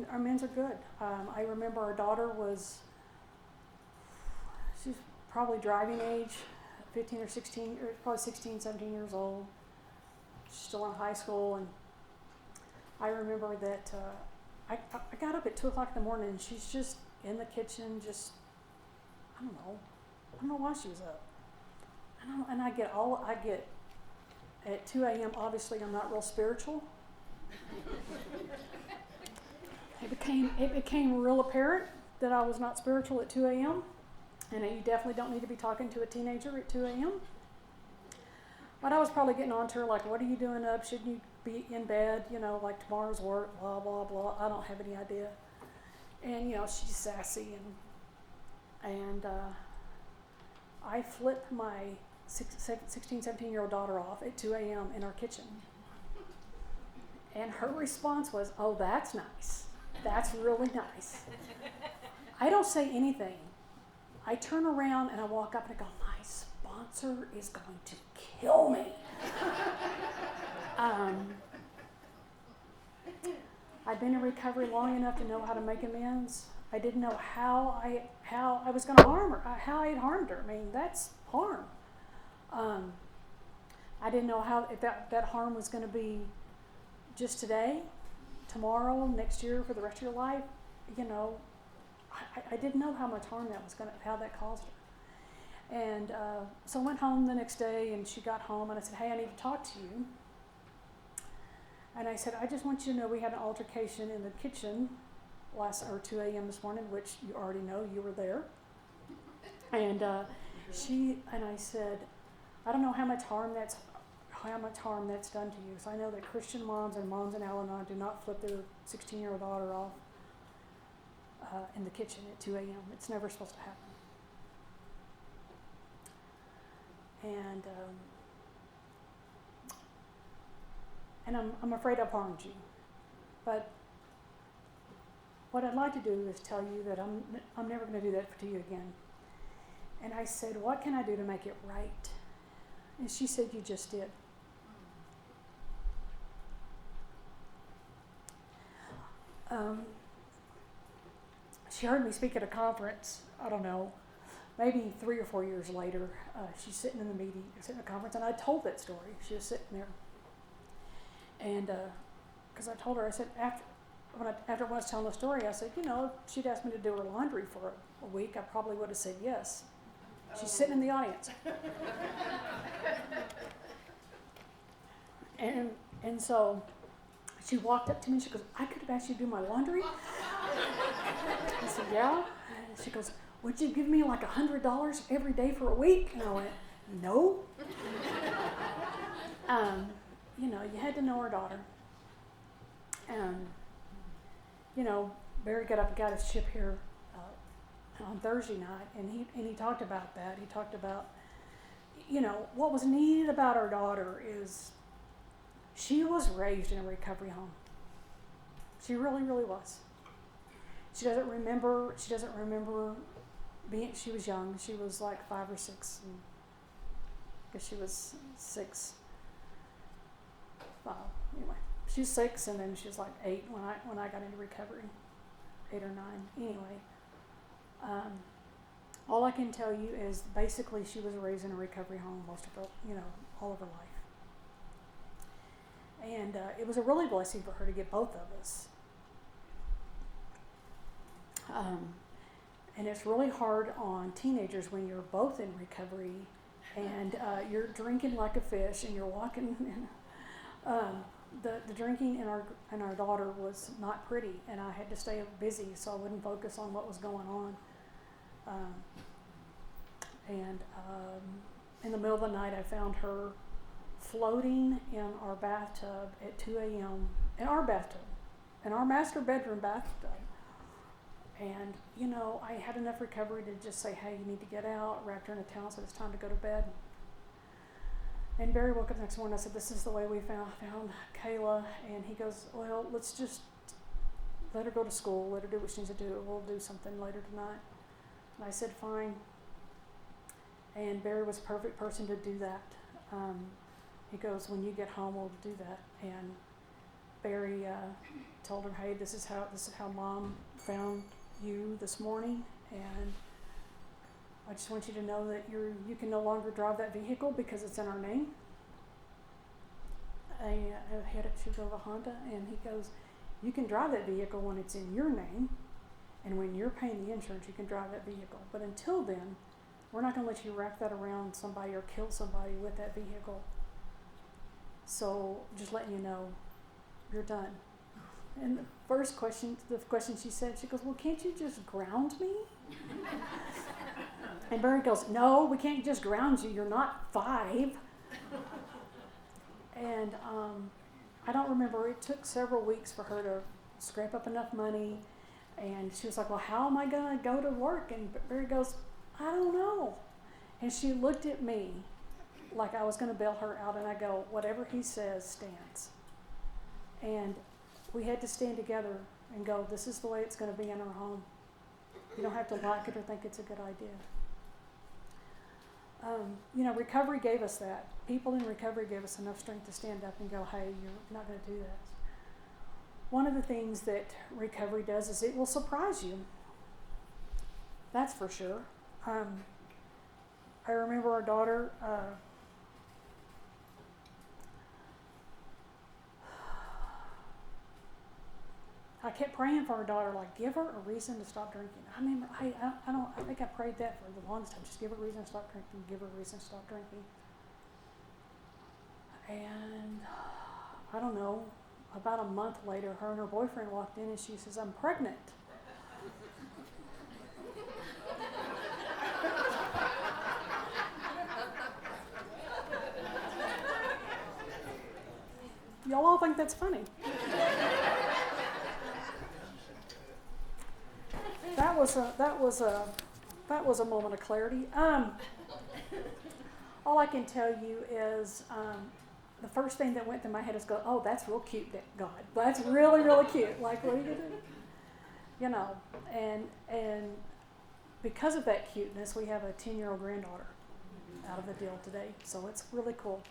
Amends are good. I remember our daughter she's probably driving age, 15 or 16, or probably 16, 17 years old. She's still in high school, and I remember that I got up at 2 o'clock in the morning, and she's just in the kitchen, I don't know why she was up. And I get at 2 a.m., obviously I'm not real spiritual. It became real apparent that I was not spiritual at 2 a.m. And you definitely don't need to be talking to a teenager at 2 a.m. But I was probably getting on to her what are you doing up? Shouldn't you be in bed? Tomorrow's work, blah, blah, blah. I don't have any idea. And, she's sassy. And I flipped my 16, 17-year-old daughter off at 2 a.m. in our kitchen. And her response was, oh, that's nice. That's really nice. I don't say anything. I turn around and I walk up and I go, my sponsor is going to kill me. I'd been in recovery long enough to know how to make amends. I didn't know how I was going to harm her, how I had harmed her. I mean, that's harm. I didn't know if that harm was going to be just today, tomorrow, next year, for the rest of your life. I didn't know how much harm how that caused her. And so I went home the next day, and she got home, and I said, hey, I need to talk to you. And I said, I just want you to know we had an altercation in the kitchen 2 a.m. this morning, which you already know, you were there. And I said, I don't know how much harm that's done to you. So I know that Christian moms and moms in Al-Anon do not flip their 16-year-old daughter off in the kitchen at 2 a.m. It's never supposed to happen. And I'm afraid I've harmed you. But what I'd like to do is tell you that I'm never going to do that to you again. And I said, what can I do to make it right? And she said, you just did. She heard me speak at a conference, I don't know, maybe 3 or 4 years later. She's sitting in the meeting, sitting in a conference, and I told that story. She was sitting there. And because I told her, I said, after I was telling the story, I said, if she'd asked me to do her laundry for a week, I probably would have said yes. She's sitting in the audience. And so she walked up to me and she goes, I could have asked you to do my laundry? I said, yeah. And she goes, would you give me like $100 every day for a week? And I went, no. You had to know her daughter. And, Barry got up and got his chip here on Thursday night, and he talked about that. He talked about, what was neat about our daughter is she was raised in a recovery home. She really, really was. She doesn't remember she was young. She was like 5 or 6, because she was 6. Anyway, she was 6, and then she was like 8 when I got into recovery, 8 or 9. Anyway, all I can tell you is basically she was raised in a recovery home most of her, all of her life. And it was a really blessing for her to get both of us. And it's really hard on teenagers when you're both in recovery and you're drinking like a fish and you're walking. The drinking in our daughter was not pretty, and I had to stay busy so I wouldn't focus on what was going on. In the middle of the night, I found her floating in our bathtub at 2 a.m. in our bathtub, in our master bedroom bathtub. And, I had enough recovery to just say, hey, you need to get out, wrapped her in a towel, said it's time to go to bed. And Barry woke up the next morning. I said, this is the way we found Kayla. And he goes, well, let's just let her go to school, let her do what she needs to do. We'll do something later tonight. And I said, fine. And Barry was a perfect person to do that. He goes, when you get home, we'll do that. And Barry told her, hey, this is how Mom found you this morning, and I just want you to know that you can no longer drive that vehicle because it's in our name. She drove a Honda, and he goes, you can drive that vehicle when it's in your name, and when you're paying the insurance, you can drive that vehicle. But until then, we're not going to let you wrap that around somebody or kill somebody with that vehicle. So just letting you know, you're done. And the question she said, she goes, well, can't you just ground me? And Barry goes, no, we can't just ground you. You're not 5. And I don't remember. It took several weeks for her to scrape up enough money. And she was like, well, how am I going to go to work? And Barry goes, I don't know. And she looked at me like I was going to bail her out. And I go, whatever he says stands. And we had to stand together and go, this is the way it's going to be in our home. You don't have to like it or think it's a good idea. Recovery gave us that. People in recovery gave us enough strength to stand up and go, hey, you're not going to do this. One of the things that recovery does is it will surprise you. That's for sure. I remember our daughter, I kept praying for our daughter, like, give her a reason to stop drinking. I mean, I think I prayed that for the longest time. Just give her a reason to stop drinking, give her a reason to stop drinking. And I don't know, about a month later, her and her boyfriend walked in and she says, I'm pregnant. Y'all all think that's funny. That was a moment of clarity. All I can tell you is the first thing that went through my head is go, oh, that's real cute, God. That's really, really cute. Like, what are you gonna do? And because of that cuteness, we have a 10-year-old granddaughter out of the deal today. So it's really cool.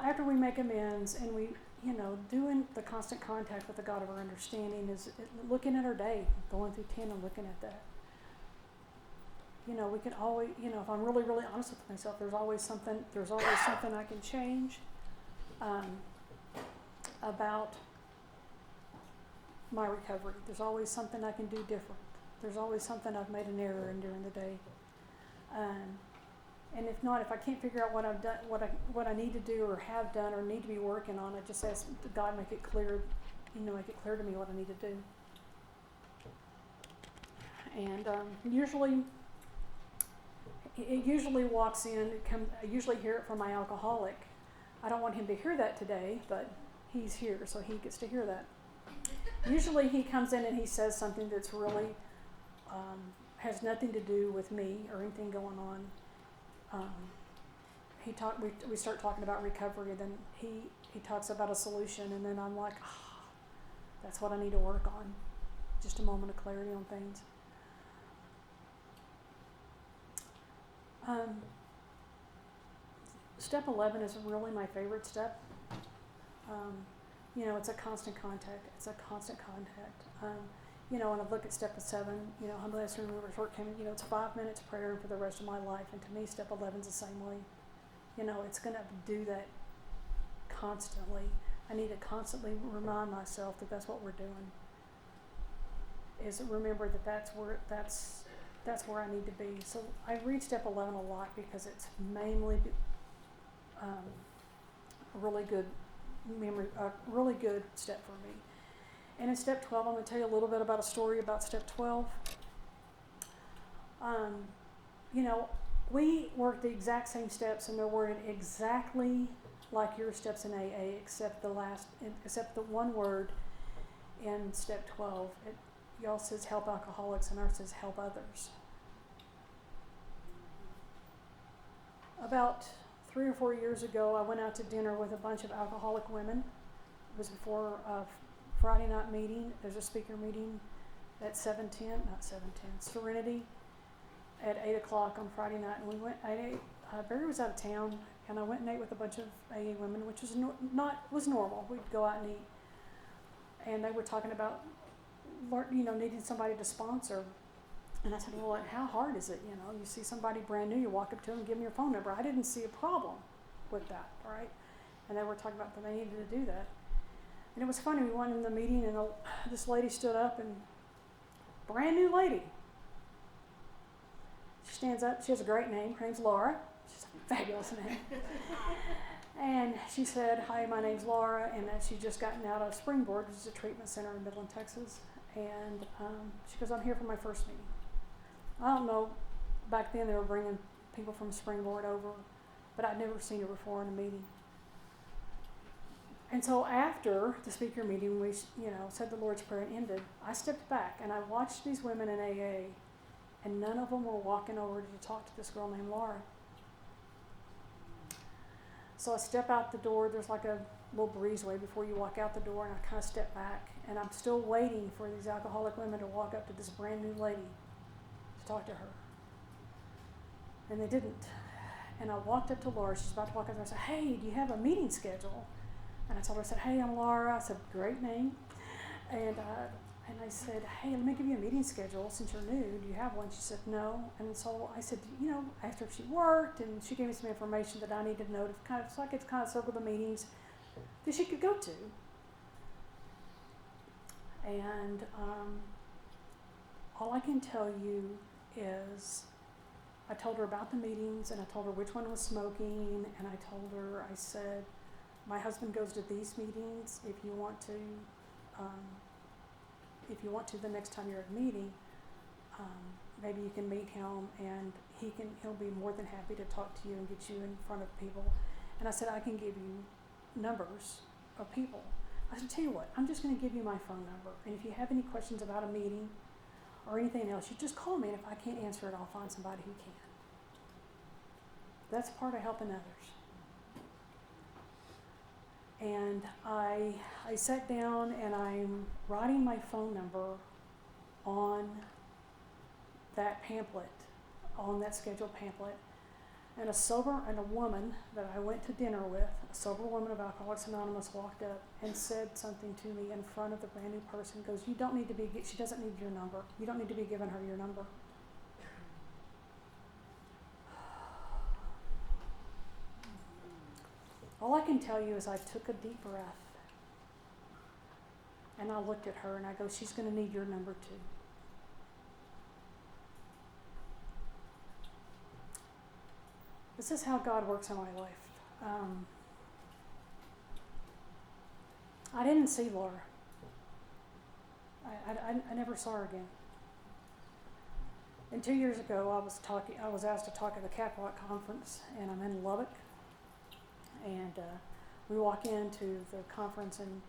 After we make amends and we, doing the constant contact with the God of our understanding is looking at our day, going through 10 and looking at that. We can always, if I'm really, really honest with myself, there's always something I can change about my recovery. There's always something I can do different. There's always something I've made an error in during the day. And if not, if I can't figure out what I've done, what I need to do or have done or need to be working on, I just ask God make it clear, make it clear to me what I need to do. And it usually walks in. I usually hear it from my alcoholic. I don't want him to hear that today, but he's here, so he gets to hear that. Usually he comes in and he says something that's really has nothing to do with me or anything going on. We start talking about recovery, and then he talks about a solution, and then I'm like, that's what I need to work on. Just a moment of clarity on things. Step 11 is really my favorite step. It's a constant contact. And I look at step 7, humbly ask to remember shortcoming, it's 5 minutes prayer for the rest of my life. And to me, step 11 is the same way. It's going to do that constantly. I need to constantly remind myself that that's what we're doing. Is remember that that's where I need to be. So I read step 11 a lot because it's mainly a really good memory, a really good step for me. And in step 12, I'm going to tell you a little bit about a story about step 12. We work the exact same steps, and they're worded exactly like your steps in AA, except the one word in step 12. Y'all says help alcoholics, and ours says help others. About 3 or 4 years ago, I went out to dinner with a bunch of alcoholic women. It was before a Friday night meeting. There's a speaker meeting at Serenity at 8 o'clock on Friday night. And we went, Barry was out of town, and I went and ate with a bunch of AA women, which was was normal. We'd go out and eat. And they were talking about, needing somebody to sponsor. And I said, well, how hard is it? You see somebody brand new, you walk up to them and give them your phone number. I didn't see a problem with that, right? And they were talking about that they needed to do that. And it was funny, we went in the meeting and this lady stood up, and brand new lady. She stands up, she has a great name, her name's Laura. She's a fabulous name. And she said, hi, my name's Laura, and that she'd just gotten out of Springboard, which is a treatment center in Midland, Texas. And she goes, I'm here for my first meeting. I don't know, back then they were bringing people from Springboard over, but I'd never seen her before in a meeting. And so after the speaker meeting, we said the Lord's Prayer and ended, I stepped back and I watched these women in AA, and none of them were walking over to talk to this girl named Laura. So I step out the door, there's like a little breezeway before you walk out the door, and I kind of step back, and I'm still waiting for these alcoholic women to walk up to this brand new lady to talk to her. And they didn't. And I walked up to Laura, she's about to walk up there, I said, hey, do you have a meeting schedule? And I told her, I said, hey, I'm Laura. I said, great name. And I said, hey, let me give you a meeting schedule since you're new. Do you have one? She said, no. And so I said, I asked her if she worked, and she gave me some information that I needed to know so I could kind of circle the meetings that she could go to. And all I can tell you is I told her about the meetings, and I told her which one was smoking, and I told her, I said, my husband goes to these meetings. If you want to the next time you're at a meeting, maybe you can meet him, and he'll be more than happy to talk to you and get you in front of people. And I said, I can give you numbers of people. I said, tell you what, I'm just going to give you my phone number, and if you have any questions about a meeting or anything else, you just call me, and if I can't answer it, I'll find somebody who can. That's part of helping others. And I sat down and I'm writing my phone number on that pamphlet, on that scheduled pamphlet. And a woman that I went to dinner with, a sober woman of Alcoholics Anonymous, walked up and said something to me in front of the brand new person. Goes, she doesn't need your number. You don't need to be giving her your number. All I can tell you is I took a deep breath and I looked at her and I go, she's going to need your number too. This is how God works in my life. I didn't see Laura. I never saw her again. And 2 years ago, I was asked to talk at the Catholic conference, and I'm in Lubbock. And we walk into the conference, and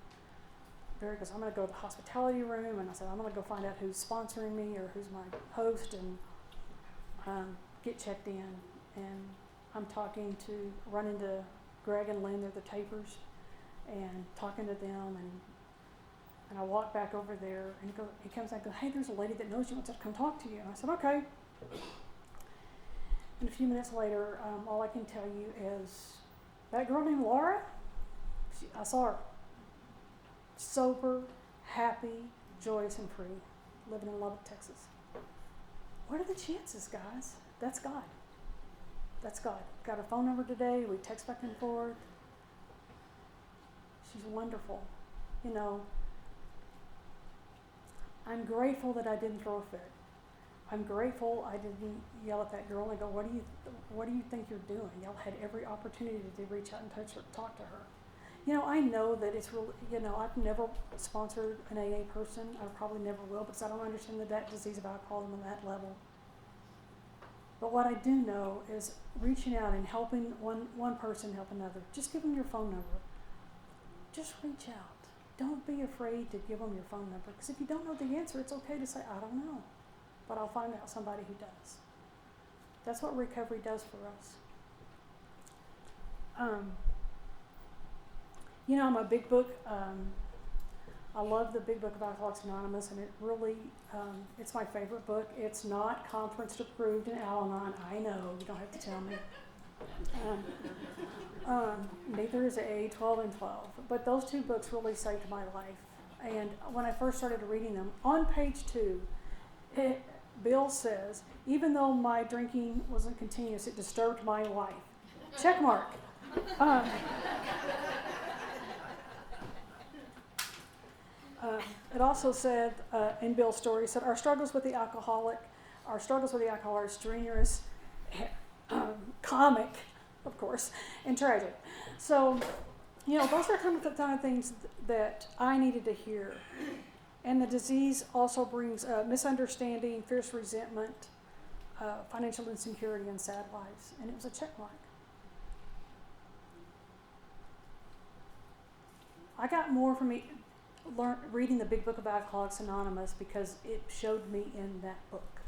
Barry goes, I'm going to go to the hospitality room. And I said, I'm going to go find out who's sponsoring me or who's my host and get checked in. And I'm running to Greg and Lynn, they're the tapers, and talking to them. And I walk back over there, and he comes and goes, hey, there's a lady that knows you, wants to come talk to you. And I said, okay. And a few minutes later, all I can tell you is, that girl named Laura, I saw her. Sober, happy, joyous, and free, living in Lubbock, Texas. What are the chances, guys? That's God. That's God. Got her phone number today. We text back and forth. She's wonderful. You know, I'm grateful that I didn't throw a fit. I'm grateful I didn't yell at that girl and go, what do you think you're doing? Y'all had every opportunity to reach out and touch her, talk to her. You know, I know that it's really, I've never sponsored an AA person. I probably never will because I don't understand that disease of alcoholism on that level. But what I do know is reaching out and helping one person help another. Just give them your phone number. Just reach out. Don't be afraid to give them your phone number. Because if you don't know the answer, it's okay to say, I don't know. But I'll find out somebody who does. That's what recovery does for us. I'm a big book. I love the Big Book of Alcoholics Anonymous, and it really, it's my favorite book. It's not conference approved in Al-Anon. I know, you don't have to tell me. Neither is AA 12 and 12. But those two books really saved my life. And when I first started reading them, on page 2, Bill says, even though my drinking wasn't continuous, it disturbed my life. Check mark. It also said, in Bill's story, said, our struggles with the alcohol are strenuous, comic, of course, and tragic. So, those are kind of the things that I needed to hear. And the disease also brings misunderstanding, fierce resentment, financial insecurity, and sad lives. And it was a check mark. I got more from reading the Big Book of Alcoholics Anonymous because it showed me in that book.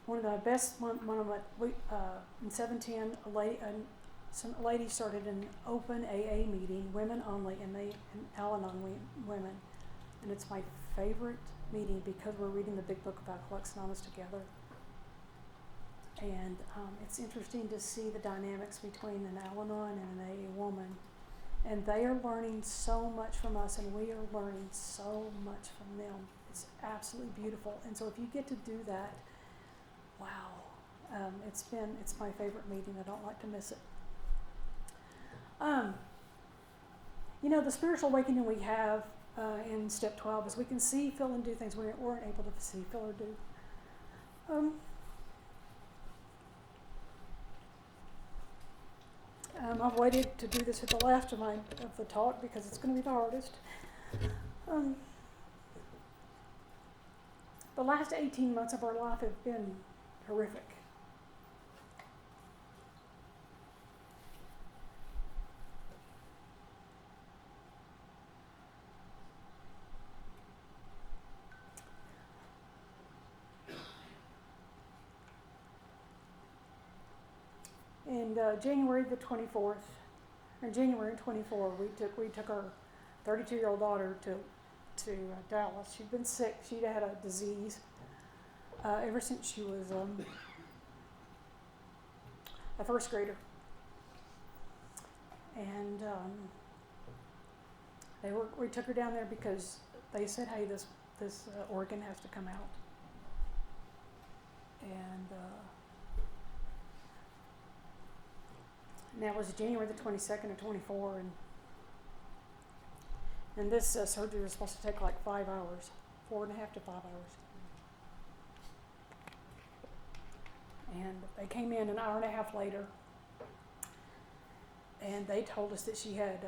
One of the best, in 710, some ladies started an open AA meeting, women only, and Al-Anon women. And it's my favorite meeting because we're reading the Big Book of Alcoholics Anonymous together. And it's interesting to see the dynamics between an Al-Anon and an AA woman. And they are learning so much from us, and we are learning so much from them. It's absolutely beautiful. And so if you get to do that, wow, it's my favorite meeting. I don't like to miss it. The spiritual awakening we have in step 12 is we can see, feel, and do things we weren't able to see, feel, or do. I've waited to do this at the last of the talk because it's going to be the hardest. The last 18 months of our life have been horrific. And January 24, we took our 32-year-old daughter to to Dallas. She'd been sick. She'd had a disease ever since she was a first grader. And we took her down there because they said, hey, this organ has to come out. And that was January the 22nd of 24, and this surgery was supposed to take like 5 hours, 4.5 to 5 hours. And they came in an hour and a half later, and they told us that she had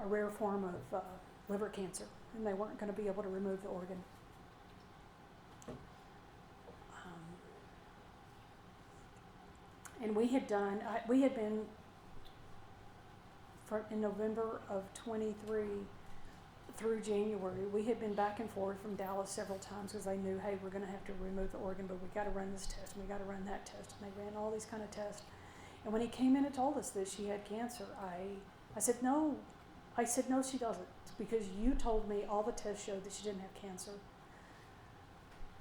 a rare form of liver cancer, and they weren't going to be able to remove the organ. And we had been, in November of 23 through January, we had been back and forth from Dallas several times because they knew, hey, we're going to have to remove the organ, but we got to run this test and we got to run that test. And they ran all these kind of tests. And when he came in and told us that she had cancer, I said, no. I said, no, she doesn't, because you told me all the tests showed that she didn't have cancer.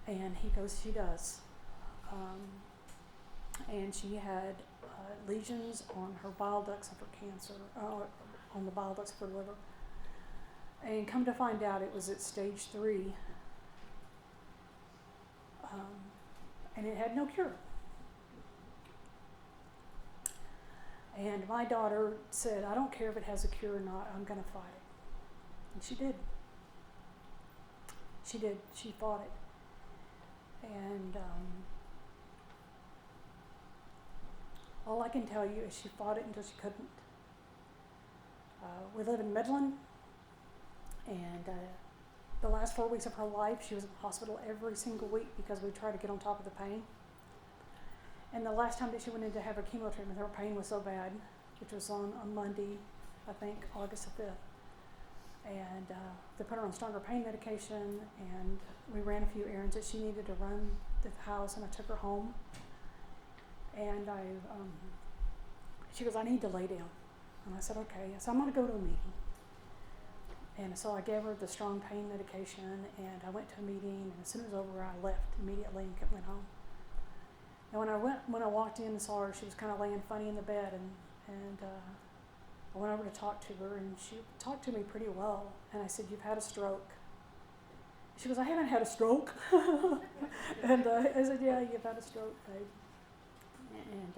And he goes, she does. And she had lesions on her bile ducts of her cancer, on the bile ducts of her liver. And come to find out, it was at stage 3, and it had no cure. And my daughter said, I don't care if it has a cure or not, I'm going to fight it. And she did. She did. She fought it. And all I can tell you is she fought it until she couldn't. We live in Midland, and the last 4 weeks of her life, she was in the hospital every single week because we tried to get on top of the pain. And the last time that she went in to have her chemo treatment, her pain was so bad, which was on Monday, I think, August the 5th. And they put her on stronger pain medication, and we ran a few errands that she needed to run the house, and I took her home. And she goes, I need to lay down. And I said, okay. So I'm going to go to a meeting. And so I gave her the strong pain medication, and I went to a meeting, and as soon as it was over, I left immediately and went home. And when I walked in and saw her, she was kind of laying funny in the bed, and I went over to talk to her, and she talked to me pretty well. And I said, you've had a stroke. She goes, I haven't had a stroke. And I said, yeah, you've had a stroke, babe. And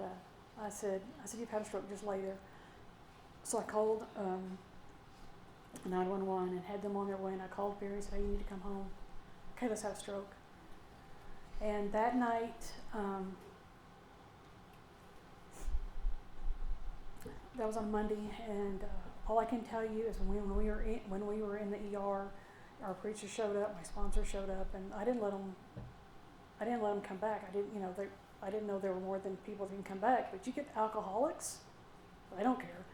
I said, you've had a stroke, just lay there. So I called 911 and had them on their way, and I called Barry and said, hey, you need to come home. Kayla's had a stroke. And that night, that was on Monday, and all I can tell you is when we were in the ER, our preacher showed up, my sponsor showed up, and I didn't let them come back. I didn't know there were more than people that can come back. But you get alcoholics, they don't care.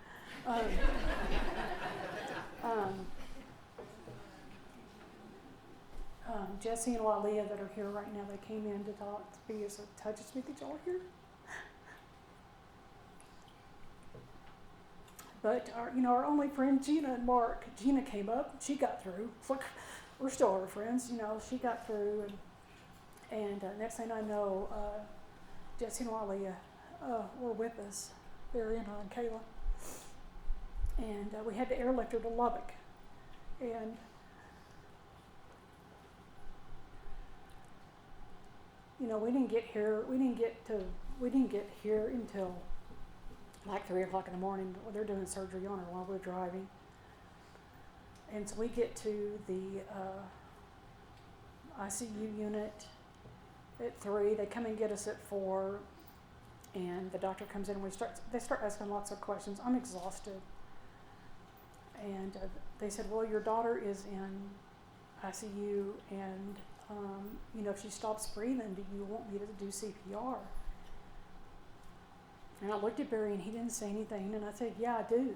Jesse and Walia that are here right now, they came in to talk to me. So it touches me that y'all are here. But our only friend, Gina and Mark, Gina came up, she got through. It's like, we're still our friends, she got through. And next thing I know, Jesse and Walia were with us, Barry and Kayla. And we had to airlift her to Lubbock. And we didn't get here until like 3 o'clock in the morning. They're doing surgery on her while we're driving. And so we get to the ICU unit at 3. They come and get us at 4. And the doctor comes in and they start asking lots of questions. I'm exhausted. And they said, well, your daughter is in ICU, and if she stops breathing, do you want me to do CPR? And I looked at Barry, and he didn't say anything, and I said, yeah, I do.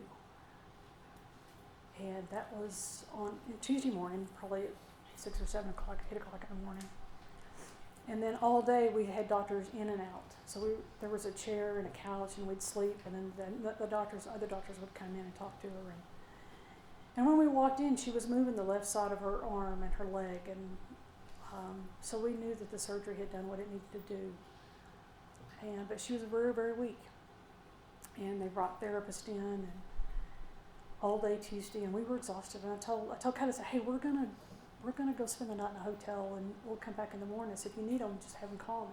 And that was on Tuesday morning, probably at 6 or 7 o'clock, 8 o'clock in the morning. And then all day we had doctors in and out. So there was a chair and a couch, and we'd sleep, and then the other doctors would come in and talk to her. And when we walked in, she was moving the left side of her arm and her leg, and so we knew that the surgery had done what it needed to do. But she was very, very weak. And they brought therapists in, and all day Tuesday, and we were exhausted. And I told Kayla, I said, hey, we're gonna go spend the night in a hotel, and we'll come back in the morning. So if you need them, just have them call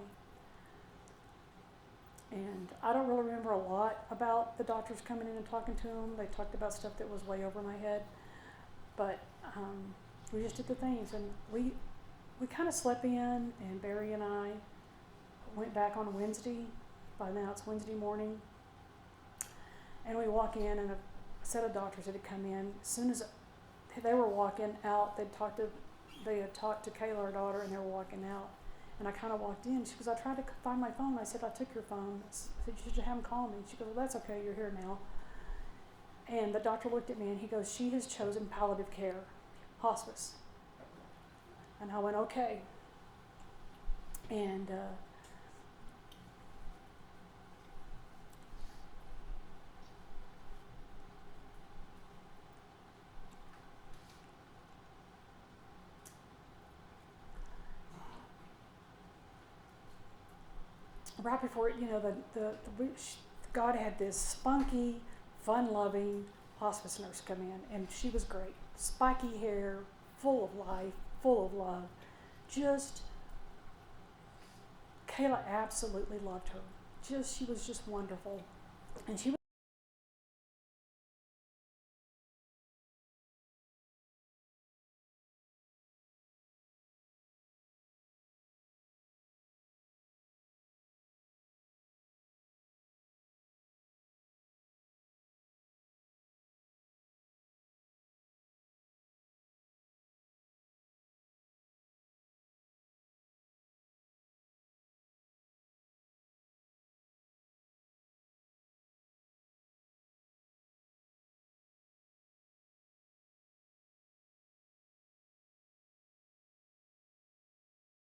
me. And I don't really remember a lot about the doctors coming in and talking to them. They talked about stuff that was way over my head, but we just did the things, and we kind of slept in. And Barry and I went back on Wednesday. By now it's Wednesday morning, and we walk in, and a set of doctors that had come in. As soon as they were walking out, they had talked to Kayla, our daughter, and they were walking out. And I kind of walked in. She goes, I tried to find my phone. I said, I took your phone. I said, you should have them call me. She goes, well, that's okay. You're here now. And the doctor looked at me, and he goes, she has chosen palliative care, hospice. And I went, okay. And right before it, God had this spunky, fun-loving hospice nurse come in, and she was great. Spiky hair, full of life, full of love. Kayla absolutely loved her. She was just wonderful. And she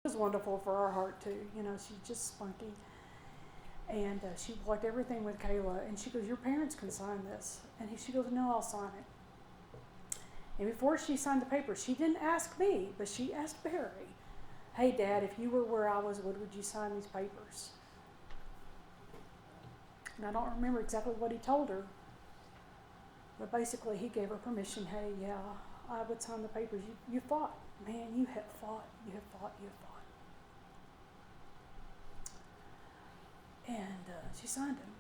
was wonderful for our heart too. She's just spunky. And she walked everything with Kayla, and she goes, your parents can sign this. And she goes, no, I'll sign it. And before she signed the paper, she didn't ask me, but she asked Barry, hey, Dad, if you were where I was, would you sign these papers? And I don't remember exactly what he told her, but basically he gave her permission. Hey, yeah, I would sign the papers. You fought. Man, you have fought. You have fought. You have fought. And she signed him.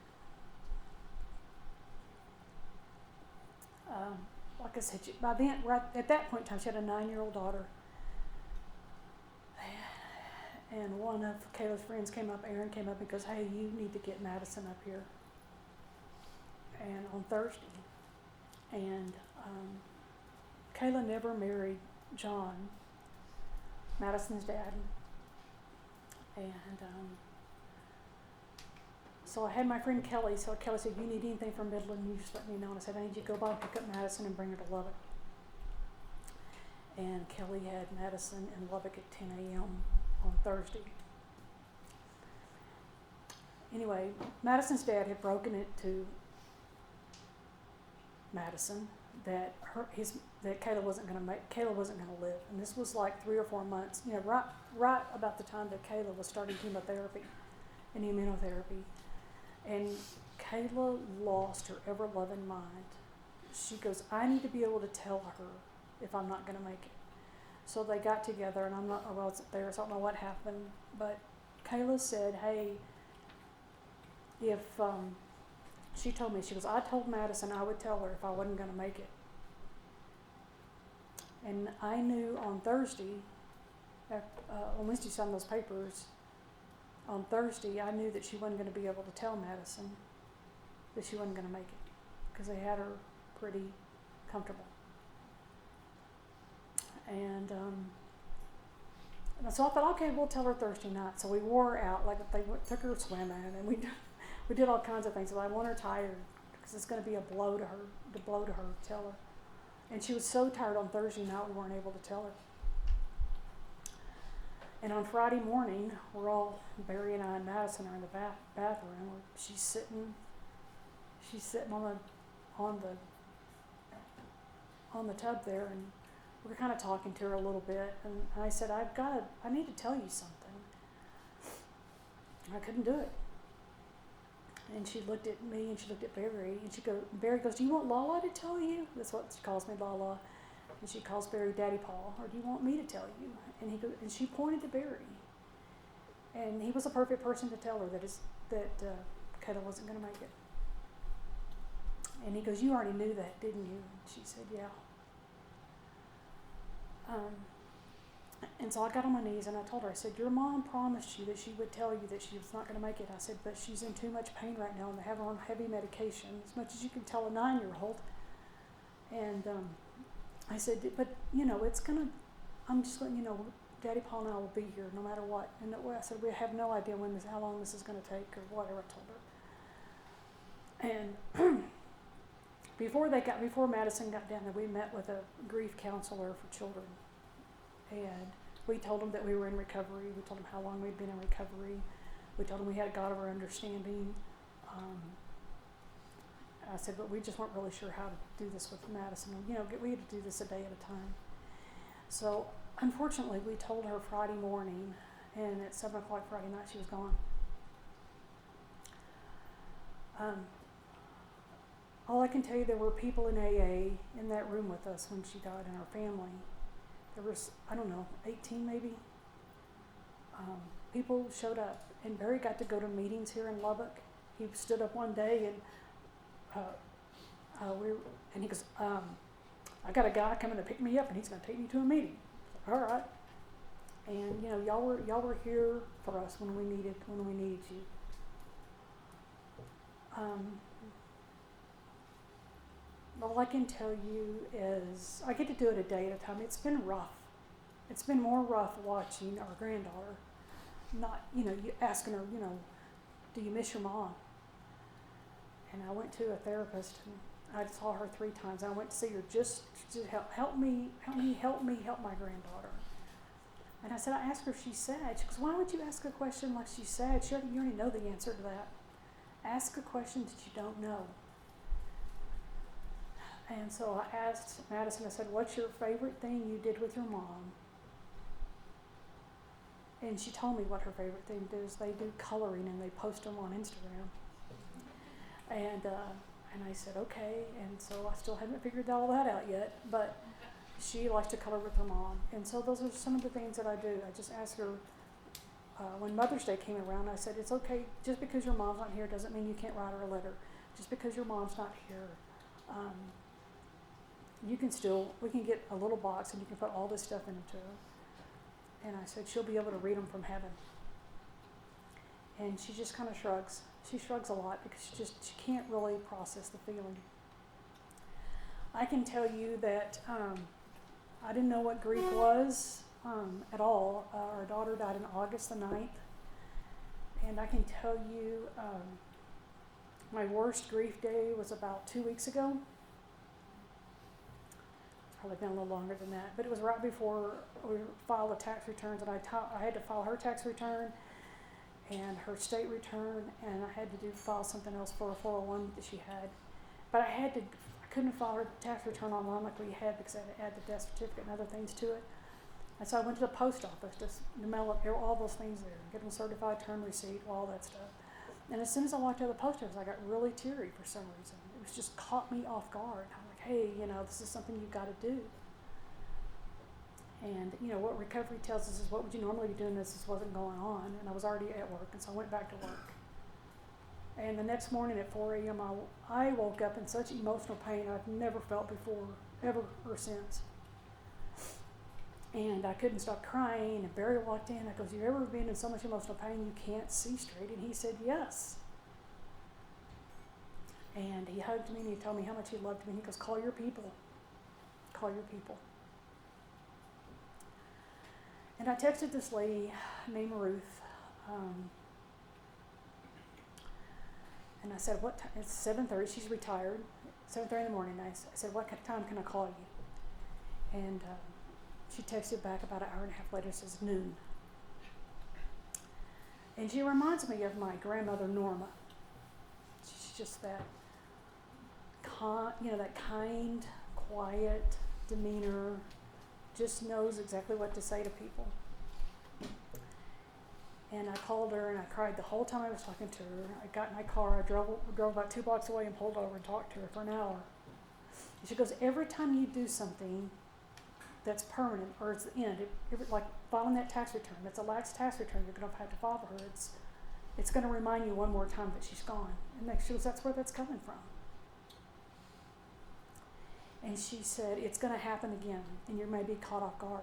Like I said, by then, right at that point in time, she had a 9-year-old daughter. And one of Kayla's friends came up, Aaron came up and goes, hey, you need to get Madison up here. And on Thursday. And Kayla never married John, Madison's dad. And so I had my friend Kelly. So Kelly said, you need anything from Midland, you just let me know. And I said, I need you to go by and pick up Madison and bring her to Lubbock. And Kelly had Madison in Lubbock at 10 a.m. on Thursday. Anyway, Madison's dad had broken it to Madison that Kayla wasn't going to live, and this was like 3 or 4 months. Right about the time that Kayla was starting chemotherapy and immunotherapy, and Kayla lost her ever-loving mind. She goes, I need to be able to tell her if I'm not going to make it. So they got together, and I wasn't there, so I don't know what happened, but Kayla said, hey, if she told me, she goes, I told Madison I would tell her if I wasn't going to make it. And I knew on Thursday, on Wednesday she signed those papers, on Thursday I knew that she wasn't going to be able to tell Madison that she wasn't going to make it, because they had her pretty comfortable. And so I thought, okay, we'll tell her Thursday night. So we wore her out, like took her swimming, and we did all kinds of things. So I want her tired, because it's going to be a blow to her to tell her. And she was so tired on Thursday night we weren't able to tell her. And on Friday morning, Barry and I and Madison are in the bathroom. She's sitting on on the tub there, and we were kind of talking to her a little bit, and I said, I need to tell you something. I couldn't do it. And she looked at me and she looked at Barry, and Barry goes, do you want Lala to tell you? That's what she calls me, Lala. And she calls Barry Daddy Paul, or do you want me to tell you? And she pointed to Barry. And he was a perfect person to tell her that Kayla wasn't going to make it. And he goes, you already knew that, didn't you? And she said, yeah. And so I got on my knees and I told her, I said, your mom promised you that she would tell you that she was not going to make it. I said, but she's in too much pain right now and they have her on heavy medication, as much as you can tell a 9-year-old. And I said, but, it's going to, I'm just letting you know, Daddy Paul and I will be here no matter what. And I said, we have no idea how long this is going to take or whatever, I told her. And before Madison got down there, we met with a grief counselor for children. And we told them that we were in recovery. We told them how long we'd been in recovery. We told them we had a God of our understanding. I said, but we just weren't really sure how to do this with Madison. We had to do this a day at a time. So unfortunately, we told her Friday morning, and at 7 o'clock Friday night, she was gone. All I can tell you, there were people in AA in that room with us when she died, in our family. There was, 18 maybe. People showed up, and Barry got to go to meetings here in Lubbock. He stood up one day and he goes, I got a guy coming to pick me up, and he's going to take me to a meeting. All right. And y'all were here for us when we needed you. All I can tell you is I get to do it a day at a time. It's been rough. It's been more rough watching our granddaughter, not, you asking her, do you miss your mom? And I went to a therapist, and I saw her 3 times. I went to see her just to help me help my granddaughter. And I said, I asked her if she's sad. She goes, why would you ask a question like she's sad? You already know the answer to that. Ask a question that you don't know. And so I asked Madison, I said, what's your favorite thing you did with your mom? And she told me what her favorite thing is. They do coloring and they post them on Instagram. And I said, okay. And so I still haven't figured all that out yet, but she likes to color with her mom. And so those are some of the things that I do. I just asked her, when Mother's Day came around, I said, it's okay, just because your mom's not here doesn't mean you can't write her a letter. Just because your mom's not here, we can get a little box and you can put all this stuff into her. And I said, she'll be able to read them from heaven. And she just kind of shrugs. She shrugs a lot because she can't really process the feeling. I can tell you that I didn't know what grief was at all. Our daughter died on August the 9th. And I can tell you my worst grief day was about 2 weeks ago. Probably been a little longer than that, but it was right before we filed the tax returns, and I had to file her tax return and her state return, and I had to file something else for a 401 that she had. But I couldn't file her tax return online like we had because I had to add the death certificate and other things to it. And so I went to the post office to mail up all those things there, get them certified term receipt, all that stuff. And as soon as I walked out of the post office, I got really teary for some reason. It was just caught me off guard. I'm like, hey, this is something you've got to do. And, what recovery tells us is what would you normally be doing if this wasn't going on? And I was already at work, and so I went back to work. And the next morning at 4 a.m., I woke up in such emotional pain I've never felt before, ever or since. And I couldn't stop crying, and Barry walked in. I goes, you ever been in so much emotional pain you can't see straight? And he said, yes. And he hugged me, and he told me how much he loved me. And he goes, call your people. Call your people. And I texted this lady named Ruth, and I said, what time? It's 7:30. She's retired. 7:30 in the morning. I said, what time can I call you? And she texted back about an hour and a half later. Says noon. And she reminds me of my grandmother Norma. She's just that kind, quiet, demeanor, just knows exactly what to say to people. And I called her and I cried the whole time I was talking to her. I got in my car, I drove about 2 blocks away and pulled over and talked to her for an hour. And she goes, every time you do something that's permanent or it's the end, like filing that tax return, that's a last tax return you're going to have to file for her, it's going to remind you one more time that she's gone. And she goes, that's where that's coming from. And she said, it's going to happen again, and you may be caught off guard.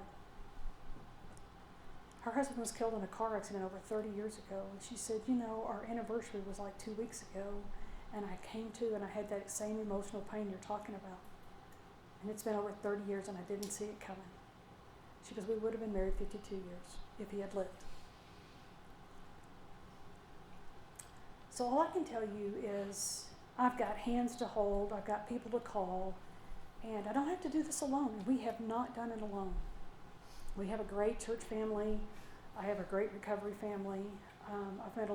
Her husband was killed in a car accident over 30 years ago. And she said, our anniversary was like 2 weeks ago, and I came to and I had that same emotional pain you're talking about. And it's been over 30 years and I didn't see it coming. She goes, we would have been married 52 years if he had lived. So all I can tell you is I've got hands to hold, I've got people to call, and I don't have to do this alone. We have not done it alone. We have a great church family. I have a great recovery family. I've met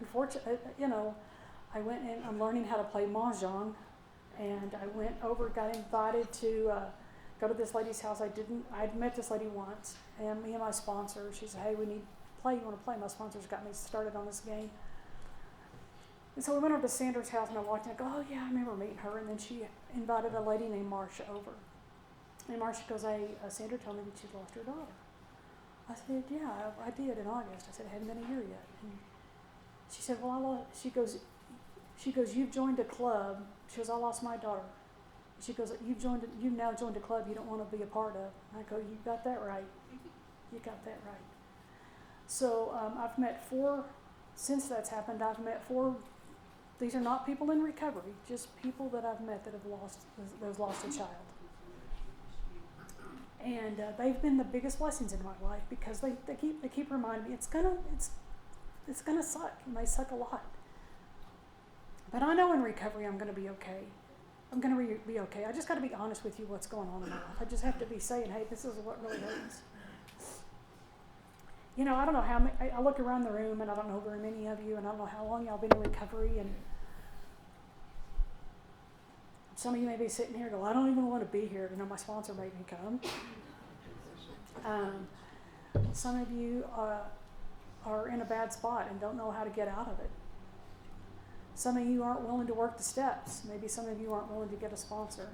unfortunately, I went and I'm learning how to play mahjong, and I went over, got invited to go to this lady's house. I'd met this lady once, and me and my sponsor, she said, hey, we need to play, you want to play? My sponsors got me started on this game. And so we went over to Sandra's house, and I walked in and I go, oh yeah, I remember meeting her. And then she invited a lady named Marcia over. And Marcia goes, hey, Sandra told me that she'd lost her daughter. I said, yeah, I did in August. I said, it hadn't been a year yet. And she said, well, she goes, you've joined a club. She goes, I lost my daughter. She goes, you've now joined a club you don't want to be a part of. I go, you got that right. You got that right. So I've met 4, since that's happened, I've met 4, these are not people in recovery, just people that I've met that have lost a child. And they've been the biggest blessings in my life because they keep reminding me it's gonna suck. It may suck a lot, but I know in recovery I'm gonna be okay. I'm gonna be okay. I just got to be honest with you what's going on in my life. I just have to be saying, hey, this is what really hurts. I don't know how many, I look around the room and I don't know very many of you, and I don't know how long y'all been in recovery, and some of you may be sitting here and go, I don't even want to be here. My sponsor made me come. Some of you are in a bad spot and don't know how to get out of it. Some of you aren't willing to work the steps. Maybe some of you aren't willing to get a sponsor.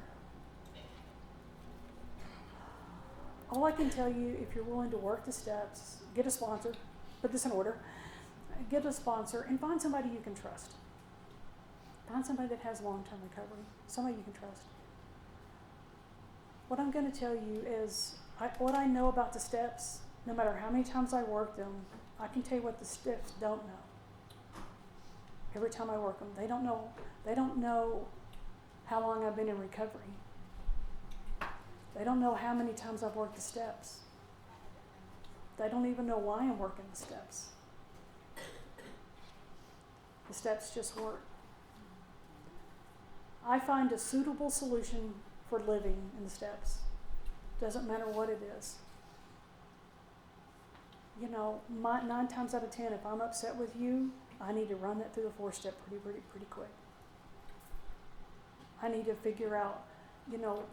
All I can tell you, if you're willing to work the steps, get a sponsor, put this in order, get a sponsor, and find somebody you can trust. Find somebody that has long-term recovery, somebody you can trust. What I'm going to tell you is what I know about the steps, no matter how many times I work them, I can tell you what the steps don't know. Every time I work them, they don't know how long I've been in recovery. They don't know how many times I've worked the steps. They don't even know why I'm working the steps. The steps just work. I find a suitable solution for living in the steps. Doesn't matter what it is. 9 times out of 10, if I'm upset with you, I need to run that through the 4-step pretty quick. I need to figure out,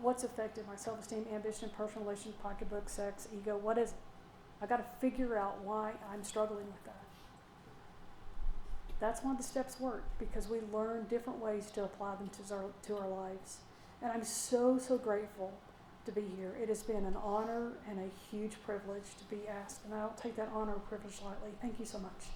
what's affected my self-esteem, ambition, personal relations, pocketbook, sex, ego. What is it? I got to figure out why I'm struggling with that. That's why the steps work, because we learn different ways to apply them to our lives. And I'm so grateful to be here. It has been an honor and a huge privilege to be asked, and I don't take that honor or privilege lightly. Thank you so much.